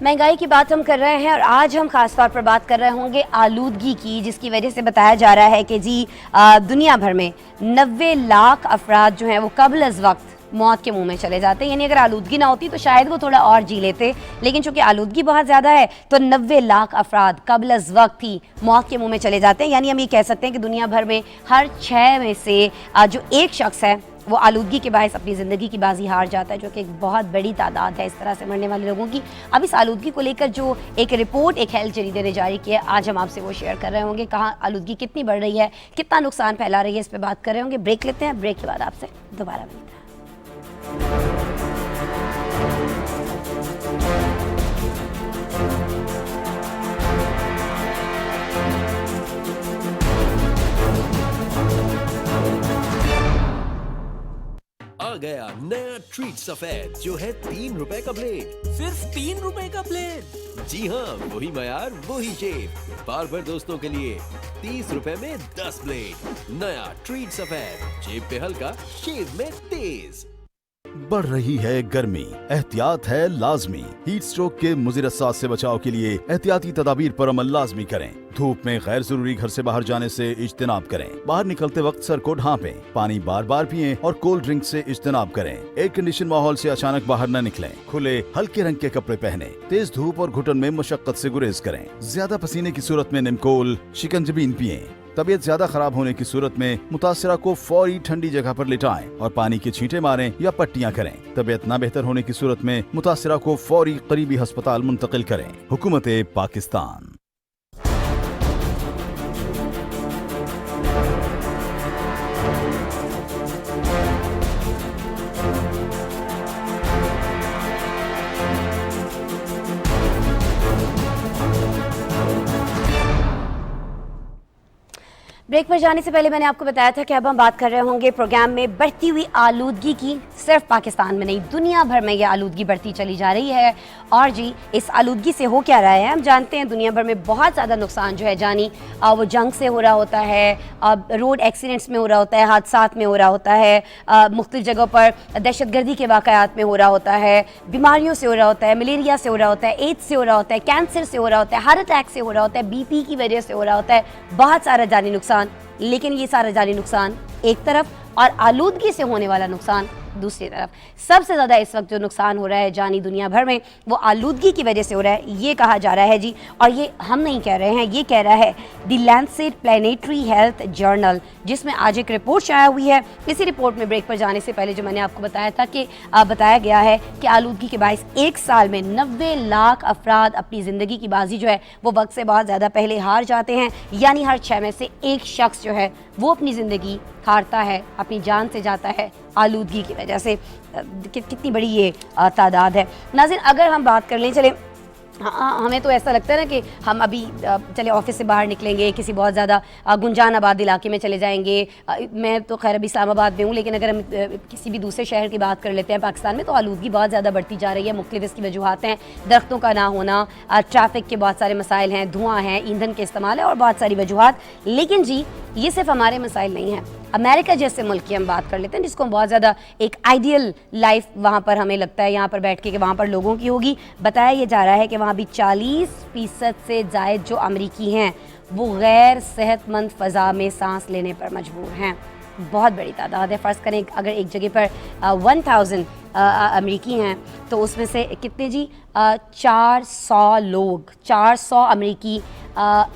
महंगाई की बात हम कर रहे हैं और आज हम खास तौर पर बात कर रहे होंगे आलूदगी की, जिसकी वजह से बताया जा रहा है कि जी दुनिया भर में 90 लाख अफराद जो हैं वो कबल अज़ वक्त मौत के मुंह में चले जाते हैं। यानी अगर आलूदगी ना होती तो शायद वो थोड़ा और जी लेते, लेकिन चूंकि आलूदगी बहुत ज़्यादा है तो 90 लाख अफराद कबल अज़ वक्त ही मौत के मुंह में चले जाते हैं। यानी हम ये कह सकते हैं कि दुनिया भर में हर 6 में से जो एक शख्स है वो आलूदगी के बायस अपनी ज़िंदगी की बाजी हार जाता है, जो कि एक बहुत बड़ी तादाद है इस तरह से मरने वाले लोगों की। अब इस आलूदगी को लेकर जो एक रिपोर्ट एक हेल्थ जरीदे ने जारी की है, आज हम आपसे वो शेयर कर रहे होंगे। कहाँ आलूदगी कितनी बढ़ रही है, कितना नुकसान फैला रही है, इस पर बात कर रहे होंगे। ब्रेक लेते हैं, ब्रेक के बाद आपसे दोबारा मिलते हैं। आ गया नया ट्रीट सफेद जो है 3 रुपए का ब्लेड। सिर्फ 3 रुपए का ब्लेड। जी हाँ, वही मयार वही शेप। बार बार दोस्तों के लिए 30 रुपए में 10 ब्लेड। नया ट्रीट सफेद, जेब पे हल्का, शेप में तेज। बढ़ रही है गर्मी, एहतियात है लाजमी। हीट स्ट्रोक के मुज़िर असर से बचाव के लिए एहतियाती तदाबीर पर अमल लाजमी करें। धूप में गैर जरूरी घर से बाहर जाने से इज्तिनाब करें। बाहर निकलते वक्त सर को ढांपें। पानी बार बार पिएं और कोल्ड ड्रिंक से इज्तिनाब करें। एयर कंडीशन माहौल से अचानक बाहर न निकलें। खुले हल्के रंग के कपड़े पहने। तेज धूप और घुटन में मशक्कत से गुरेज करें। ज्यादा पसीने की सूरत में निमकोल, शिकंजबीन पिएं। तबीयत ज्यादा खराब होने की सूरत में मुतासिरा को फौरी ठंडी जगह पर लिटाएं और पानी के छींटे मारें या पट्टियां करें। तबीयत ना बेहतर होने की सूरत में मुतासिरा को फौरी करीबी अस्पताल मुंतकिल करें। हुकूमत पाकिस्तान। ब्रेक पर जाने से पहले मैंने आपको बताया था कि अब हम बात कर रहे होंगे प्रोग्राम में बढ़ती हुई आलूदगी की। सिर्फ पाकिस्तान में नहीं, दुनिया भर में ये आलूदगी बढ़ती चली जा रही है। और जी, इस आलूदगी से हो क्या रहा है हम जानते हैं। दुनिया भर में बहुत ज़्यादा नुकसान जो है जानी वो जंग से हो रहा होता है, रोड एक्सीडेंट्स में हो रहा होता है, हादसात में हो रहा होता है, मुख्तलिफ जगहों पर दहशतगर्दी के वाक़यात में हो रहा होता है, बीमारियों से हो रहा होता है, मलेरिया से हो रहा होता है, एड्स से हो रहा होता है, कैंसर से हो रहा होता है, हार्ट अटैक से हो रहा होता है, BP की वजह से हो रहा होता है, बहुत सारा जानी नुकसान। लेकिन ये सारा जानी नुकसान एक तरफ और आलूदगी से होने वाला नुकसान दूसरी तरफ। सबसे ज़्यादा इस वक्त जो नुकसान हो रहा है जानी दुनिया भर में वो आलूदगी की वजह से हो रहा है, ये कहा जा रहा है जी। और ये हम नहीं कह रहे हैं, ये कह रहा है the Lancet planetary health journal, जिसमें आज एक रिपोर्ट शाया हुई है। इसी रिपोर्ट में ब्रेक पर जाने से पहले जो मैंने आपको बताया था कि बताया गया है कि आलूदगी के बायस एक साल में 90 लाख अफराद अपनी ज़िंदगी की बाजी जो है वो वक्त से बहुत ज़्यादा पहले हार जाते हैं। यानी हर 6 में से एक शख्स जो है वो अपनी ज़िंदगी हारता है, अपनी जान से जाता है आलूदगी की वजह से। कितनी बड़ी ये तादाद है। नाज़रीन, अगर हम बात कर लें, चले हमें तो ऐसा लगता है ना कि हम अभी चले ऑफिस से बाहर निकलेंगे, किसी बहुत ज़्यादा गुंजान आबाद इलाके में चले जाएंगे। मैं तो खैर अभी इस्लामाबाद में हूँ, लेकिन अगर हम किसी भी दूसरे शहर की बात कर लेते हैं पाकिस्तान में, तो आलूदगी बहुत ज़्यादा बढ़ती जा रही है। मुख्तलिफ इसकी वजूहात हैं, दरख्तों का ना होना, ट्रैफिक के बहुत सारे मसाइल हैं, धुआं है, ईंधन के इस्तेमाल है और बहुत सारी वजूहात। लेकिन जी, ये सिर्फ हमारे मसाइल नहीं हैं। अमेरिका जैसे मुल्क की हम बात कर लेते हैं, जिसको बहुत ज़्यादा एक आइडियल लाइफ वहाँ पर हमें लगता है यहाँ पर बैठ के कि वहाँ पर लोगों की होगी। बताया ये जा रहा है कि वहाँ भी 40% से ज़ायद जो अमरीकी हैं वो गैर सेहतमंद फ़ज़ा में सांस लेने पर मजबूर हैं। बहुत बड़ी तादाद है। फ़र्ज़ करें अगर एक जगह पर 1000 अमेरिकी हैं, तो उसमें से कितने जी 400 लोग, 400 अमेरिकी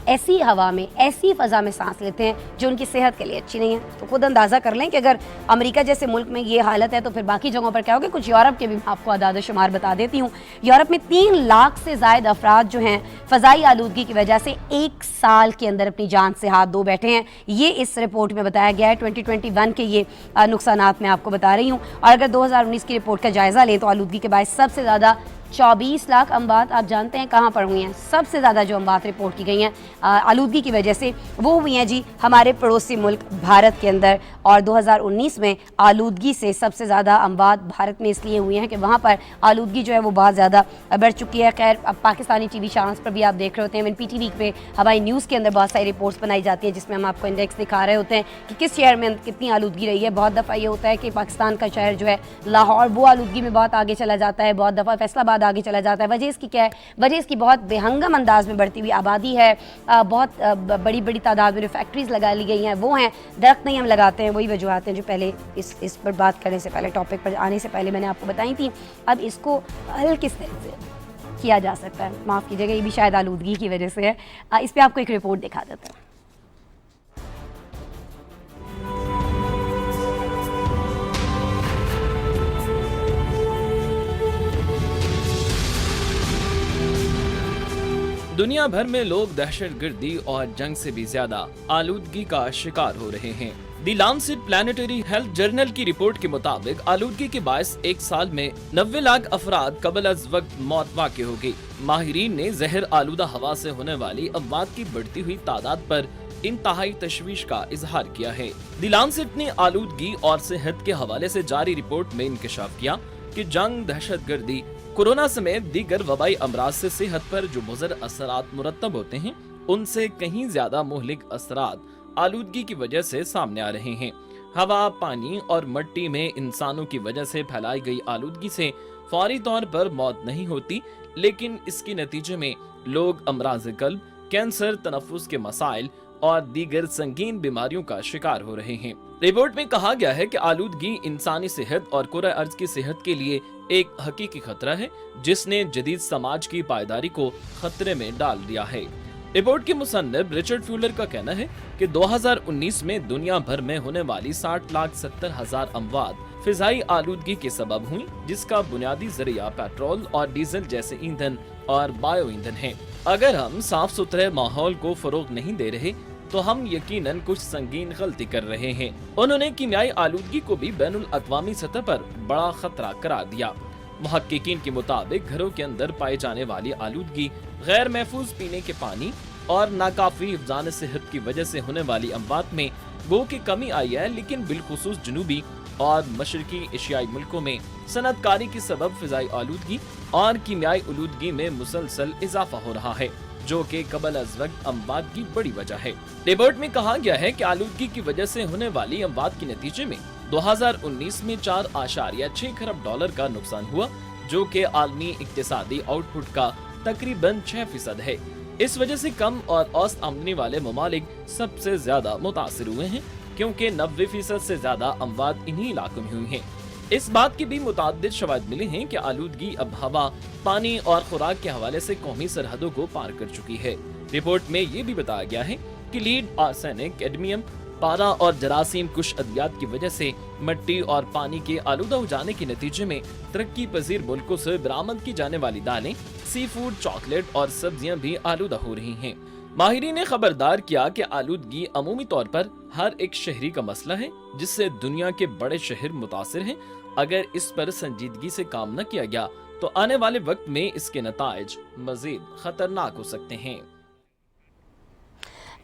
ऐसी हवा में, ऐसी फ़ज़ा में सांस लेते हैं जो उनकी सेहत के लिए अच्छी नहीं है। तो खुद अंदाज़ा कर लें कि अगर अमेरिका जैसे मुल्क में ये हालत है तो फिर बाकी जगहों पर क्या होगा। कुछ यूरोप के भी मैं आपको आदाद शुमार बता देती हूँ। यूरोप में 3 लाख से ज़ायद अफराद जो हैं फ़ज़ाई आलूदगी की वजह से 1 साल के अंदर अपनी जान से हाथ धो बैठे हैं। ये इस रिपोर्ट में बताया गया है। 2021 के ये नुकसानात मैं आपको बता रही हूँ। और अगर 2019 की रिपोर्ट का जायज़ा लें तो आलूदगी के बायस सबसे ज़्यादा 24 लाख अमवात आप जानते हैं कहाँ पर हुई हैं। सबसे ज़्यादा जो अमवात रिपोर्ट की गई हैं आलूदगी की वजह से वो हुई हैं जी हमारे पड़ोसी मुल्क भारत के अंदर। और 2019 में आलूदगी से सबसे ज़्यादा अमवात भारत में इसलिए हुई हैं कि वहाँ पर आलूदगी जो है वो बहुत ज़्यादा बढ़ चुकी है। खैर, अब पाकिस्तानी TV चैनल्स पर भी आप देख रहे होते हैं, PTV पे हमारी न्यूज़ के अंदर बहुत सारी रिपोर्ट्स बनाई जाती है जिसमें हम आपको इंडेक्स दिखा रहे होते हैं कि किस शहर में कितनी आलूदगी रही है। बहुत दफ़ा ये होता है कि पाकिस्तान का शहर जो है लाहौर, वो आलूदगी में बहुत आगे चला जाता है। बहुत दफ़ा फैसलाबाद आगे चला जाता है। वजह इसकी क्या है? वजह इसकी बहुत बेहंगम अंदाज में बढ़ती हुई आबादी है। बहुत बड़ी बड़ी तादाद में फैक्ट्रीज लगा ली गई हैं, वो हैं। दरख्त नहीं हम लगाते हैं, वही वजूहत हैं जो पहले इस पर बात करने से पहले, टॉपिक पर आने से पहले मैंने आपको बताई थी। अब इसको हल किस तरह से किया जा सकता है? माफ़ कीजिएगा, ये भी शायद आलूदगी की वजह से है। इस पर आपको एक रिपोर्ट दिखा देते हैं। दुनिया भर में लोग दहशतगर्दी और जंग से भी ज्यादा आलूदगी का शिकार हो रहे हैं। दी लांसेट प्लानिटरी हेल्थ जर्नल की रिपोर्ट के मुताबिक आलूदगी के बायस 1 साल में 90 लाख अफराद कबल अज वक्त मौत वाक़ई हो गई। माहिरीन ने जहर आलूदा हवा से होने वाली अमवात की बढ़ती हुई तादाद पर इंतहाई तशवीश का इजहार किया है। दी लांसेट ने आलूदगी और सेहत के हवाले से जारी रिपोर्ट में इंकशाफ किया कि जंग, दहशतगर्दी, कोरोना समेत दीगर वबाई अमराज से सेहत पर जो मुज़र असरात मुरतब होते हैं, उनसे कहीं ज्यादा मुहलिक असरात आलूदगी की वजह से सामने आ रहे हैं। हवा, पानी और मिट्टी में इंसानों की वजह से फैलाई गई आलूदगी से फौरी तौर पर मौत नहीं होती, लेकिन इसके नतीजे में लोग अमराज कल्ब, कैंसर, तनफ्फुस के मसाइल और दीगर संगीन बीमारियों का शिकार हो रहे हैं। रिपोर्ट में कहा गया है कि आलूदगी इंसानी सेहत और कुर्रा अर्ज की सेहत के लिए एक हकीकी खतरा है, जिसने जदीद समाज की पायदारी को खतरे में डाल दिया है। रिपोर्ट के मुसन्निफ रिचर्ड फ्यूलर का कहना है कि 2019 में दुनिया भर में होने वाली 60,70,000 अमवात फिजाई आलूदगी के सबब हुई, जिसका बुनियादी जरिया पेट्रोल और डीजल जैसे ईंधन और बायो ईंधन है। अगर हम साफ सुथरे माहौल को फरोग नहीं दे रहे तो हम यकीनन कुछ संगीन गलती कर रहे हैं। उन्होंने कीमियाई आलूदगी को भी बैनुल अक़वामी सतह पर बड़ा खतरा करार दिया। मुहक्किकीन के मुताबिक घरों के अंदर पाए जाने वाली आलूदगी, गैर महफूज पीने के पानी और नाकाफी हिफ्ज़ान सेहत की वजह से होने वाली अमवात में गो की कमी आई है, लेकिन बिलखुसूस जनूबी और मशरकी एशियाई मुल्कों में सनअतकारी के सबब फिजाई आलूदगी और कीमियाई आलूदगी में मुसलसल इजाफा हो रहा है, जो कि कबल अज वक्त अमवात की बड़ी वजह है। रिपोर्ट में कहा गया है कि आलूदगी की वजह से होने वाली अमवात के नतीजे में 2019 में 4.6 खरब डॉलर का नुकसान हुआ, जो कि आलमी इक्तिसादी आउटपुट का तकरीबन 6% है। इस वजह से कम और औसत आमदनी वाले ममालिक सबसे ज्यादा मुतासिर हुए हैं, क्योंकि 90% से ज्यादा अमवात इन्हीं इलाकों में हुई हैं। इस बात की भी मुताद्दिद शवाहिद मिले हैं कि आलूदगी अब हवा, पानी और खुराक के हवाले से कौमी सरहदों को पार कर चुकी है। रिपोर्ट में ये भी बताया गया है कि लीड, आर्सेनिक, कैडमियम, पारा और जरासीम कुछ अद्वियात की वजह से मिट्टी और पानी के आलूदा हो जाने के नतीजे में तरक्की पजीर मुल्कों से बरामद की जाने वाली दालें, सी फूड, चॉकलेट और सब्जियां भी आलूदा हो रही हैं। माहिरीन ने खबरदार किया कि आलूदगी अमूमी तौर पर हर एक शहरी का मसला है, जिससे दुनिया के बड़े शहर मुतासिर हैं। अगर इस पर संजीदगी से काम न किया गया तो आने वाले वक्त में इसके नताइज मजीद खतरनाक हो सकते हैं।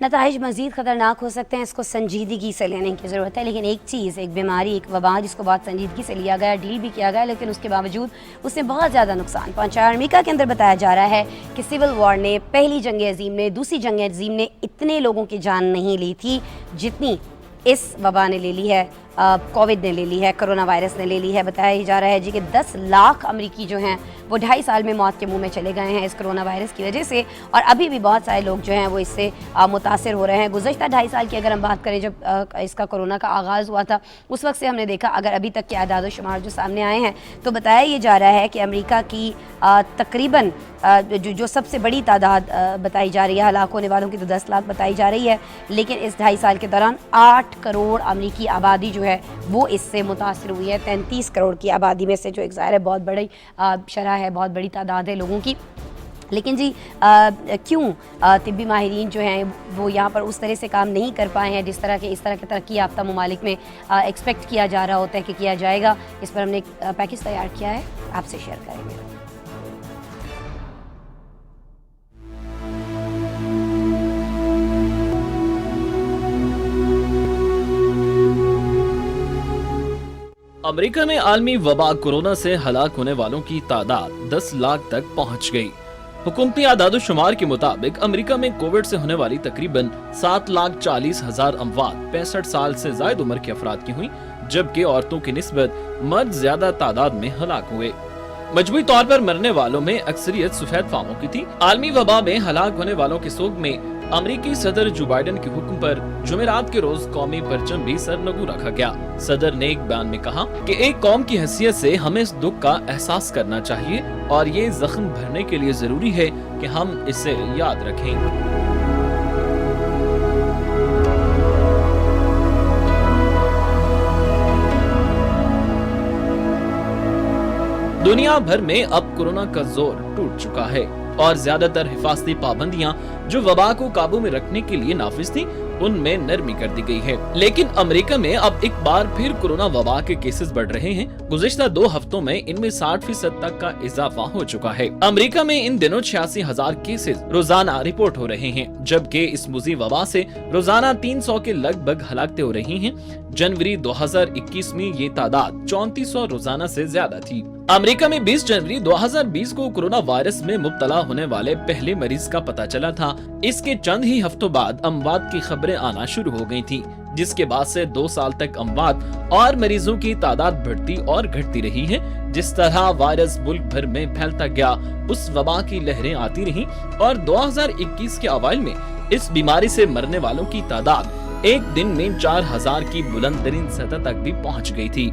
नताइज मज़ीद ख़तरनाक हो सकते हैं, इसको संजीदगी से लेने की ज़रूरत है। लेकिन एक चीज़, एक बीमारी, एक वबा जिसको बहुत संजीदगी से लिया गया, डील भी किया गया, लेकिन उसके बावजूद उसने बहुत ज़्यादा नुकसान पहुंचाया। अमेरिका के अंदर बताया जा रहा है कि सिविल वॉर ने, पहली जंग अज़ीम ने, दूसरी जंग अज़ीम ने इतने लोगों की जान नहीं ली थी जितनी इस वबा ने ले ली है। कोविड ने ले ली है, कोरोना वायरस ने ले ली है। बताया जा रहा है जी कि 10 लाख अमरीकी जो हैं वो 2.5 साल में मौत के मुंह में चले गए हैं इस कोरोना वायरस की वजह से, और अभी भी बहुत सारे लोग जो हैं वो इससे मुतासिर हो रहे हैं। गुज़श्ता 2.5 साल की अगर हम बात करें, जब इसका कोरोना का आगाज़ हुआ था उस वक्त से हमने देखा, अगर अभी तक के आदाद व शुमार जो सामने आए हैं तो बताया ये जा रहा है कि अमेरिका की तकरीबन जो सबसे बड़ी तादाद बताई जा रही है हलाक होने वालों की, तो 10 लाख बताई जा रही है, लेकिन इस 2.5 साल के दौरान 8 करोड़ अमरीकी आबादी जो है वो इससे मुतासर हुई है। 33 करोड़ की आबादी में से, जो एक ज़ाहिर है बहुत बड़ी शरह है, बहुत बड़ी तादाद है लोगों की। लेकिन जी क्यों तिब्बी माहिरीन जो हैं वो यहाँ पर उस तरह से काम नहीं कर पाए हैं जिस तरह के इस तरह के तरक्की याफ्ता ममालिक में एक्सपेक्ट किया जा रहा होता है कि किया जाएगा। इस पर हमने एक पैकेज तैयार किया है, आपसे शेयर करेंगे। अमेरिका में आलमी वबा कोरोना से हलाक होने वालों की तादाद 10 लाख तक पहुंच गई। हुकूमती आदाद-ओ-शुमार के मुताबिक अमेरिका में कोविड से होने वाली तकरीबन 7,40,000 अमवात 65 साल से ज्यादा उम्र के अफराद की हुई, जबकि औरतों की निस्बत मर्द ज्यादा तादाद में हलाक हुए। मजबूरी तौर पर मरने वालों में अक्सरियत सफेद फामों की थी। आलमी वबा में हलाक होने वालों के सोग में अमेरिकी सदर जो बाइडेन के हुक्म पर जुमेरात के रोज कौमी परचम भी सरनगू रखा गया। सदर ने एक बयान में कहा कि एक कौम की हैसियत से हमें इस दुख का एहसास करना चाहिए और ये जख्म भरने के लिए जरूरी है कि हम इसे याद रखें। दुनिया भर में अब कोरोना का जोर टूट चुका है और ज्यादातर हिफाजती पाबंदियां जो वबा को काबू में रखने के लिए नाफिज थी उनमें नरमी कर दी गई है। लेकिन अमेरिका में अब एक बार फिर कोरोना वबा के केसेस बढ़ रहे हैं। गुज़िश्ता 2 हफ्तों में इनमें 60% तक का इजाफा हो चुका है। अमेरिका में इन दिनों 86,000 केसेस रोजाना रिपोर्ट हो रहे हैं, जबकि इस मुज़ी वबा से रोजाना 300 के लगभग हलाकतें हो रही हैं। जनवरी 2021 में ये तादाद 3400 रोजाना से ज्यादा थी। अमेरिका में 20 जनवरी 2020 को कोरोना वायरस में मुब्तला होने वाले पहले मरीज का पता चला था। इसके चंद ही हफ्तों बाद अमवात की खबरें आना शुरू हो गई थी, जिसके बाद से 2 साल तक अमवात और मरीजों की तादाद बढ़ती और घटती रही है। जिस तरह वायरस मुल्क भर में फैलता गया, उस वबा की लहरें आती रही और 2021 के अवाइल में इस बीमारी से मरने वालों की तादाद एक दिन में 4000 की बुलंद तरीन सतह तक भी पहुँच गयी थी।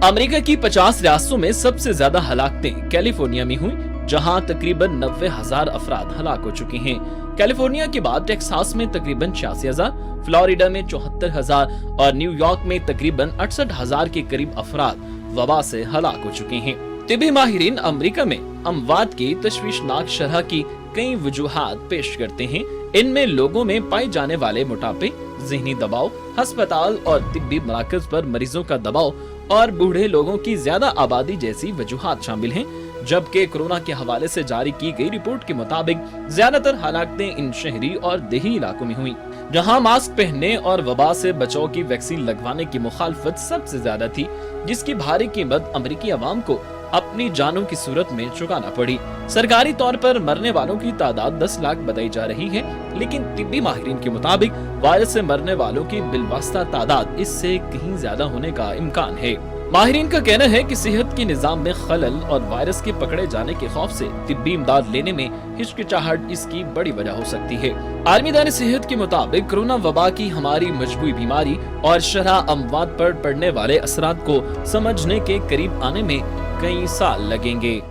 अमेरिका की 50 रियासतों में सबसे ज्यादा हलाकतें कैलिफोर्निया में हुई, जहां तकरीबन 90,000 अफराद हलाक हो चुके हैं। कैलिफोर्निया के बाद टेक्सास में तकरीबन 86,000, फ्लोरिडा में 74,000 और न्यूयॉर्क में तकरीबन 68,000 के करीब अफराद वबा से हलाक हो चुके हैं। तिब्बी माहिरीन अमेरिका में अमवात की तशवीशनाक शरह की कई वजूहात पेश करते हैं। इनमें लोगों में पाए जाने वाले मोटापे, ज़हनी दबाव, अस्पताल और तिब्बी मराकज पर मरीजों का दबाव और बूढ़े लोगों की ज्यादा आबादी जैसी वजूहात शामिल हैं। जबकि कोरोना के हवाले से जारी की गई रिपोर्ट के मुताबिक ज्यादातर हलाकतें इन शहरी और देही इलाकों में हुई, जहां मास्क पहनने और वबा से बचाव की वैक्सीन लगवाने की मुखालफत सबसे ज्यादा थी, जिसकी भारी कीमत अमेरिकी अवाम को अपनी जानों की सूरत में चुकाना पड़ी। सरकारी तौर पर मरने वालों की तादाद 10 लाख बताई जा रही है, लेकिन तिब्बी माहिरीन के मुताबिक वायरस से मरने वालों की बिलवास्ता तादाद इससे कहीं ज्यादा होने का इम्कान है। माहिरीन का कहना है कि सेहत के निजाम में खलल और वायरस के पकड़े जाने के खौफ से तिब्बी इमदाद लेने में हिचकिचाहट इसकी बड़ी वजह हो सकती है। आलमी इदारे सेहत के मुताबिक कोरोना वबा की हमारी मजबूरी बीमारी और शरह अमवात पर पड़ने वाले असरात को समझने के करीब आने में कई साल लगेंगे।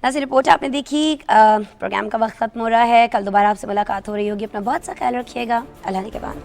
नाज़रीन, रिपोर्ट आपने देखी। प्रोग्राम का वक्त खत्म हो रहा है। कल दोबारा आपसे मुलाकात हो रही होगी। अपना बहुत सा ख्याल रखिएगा। अल्लाह ने के बाद।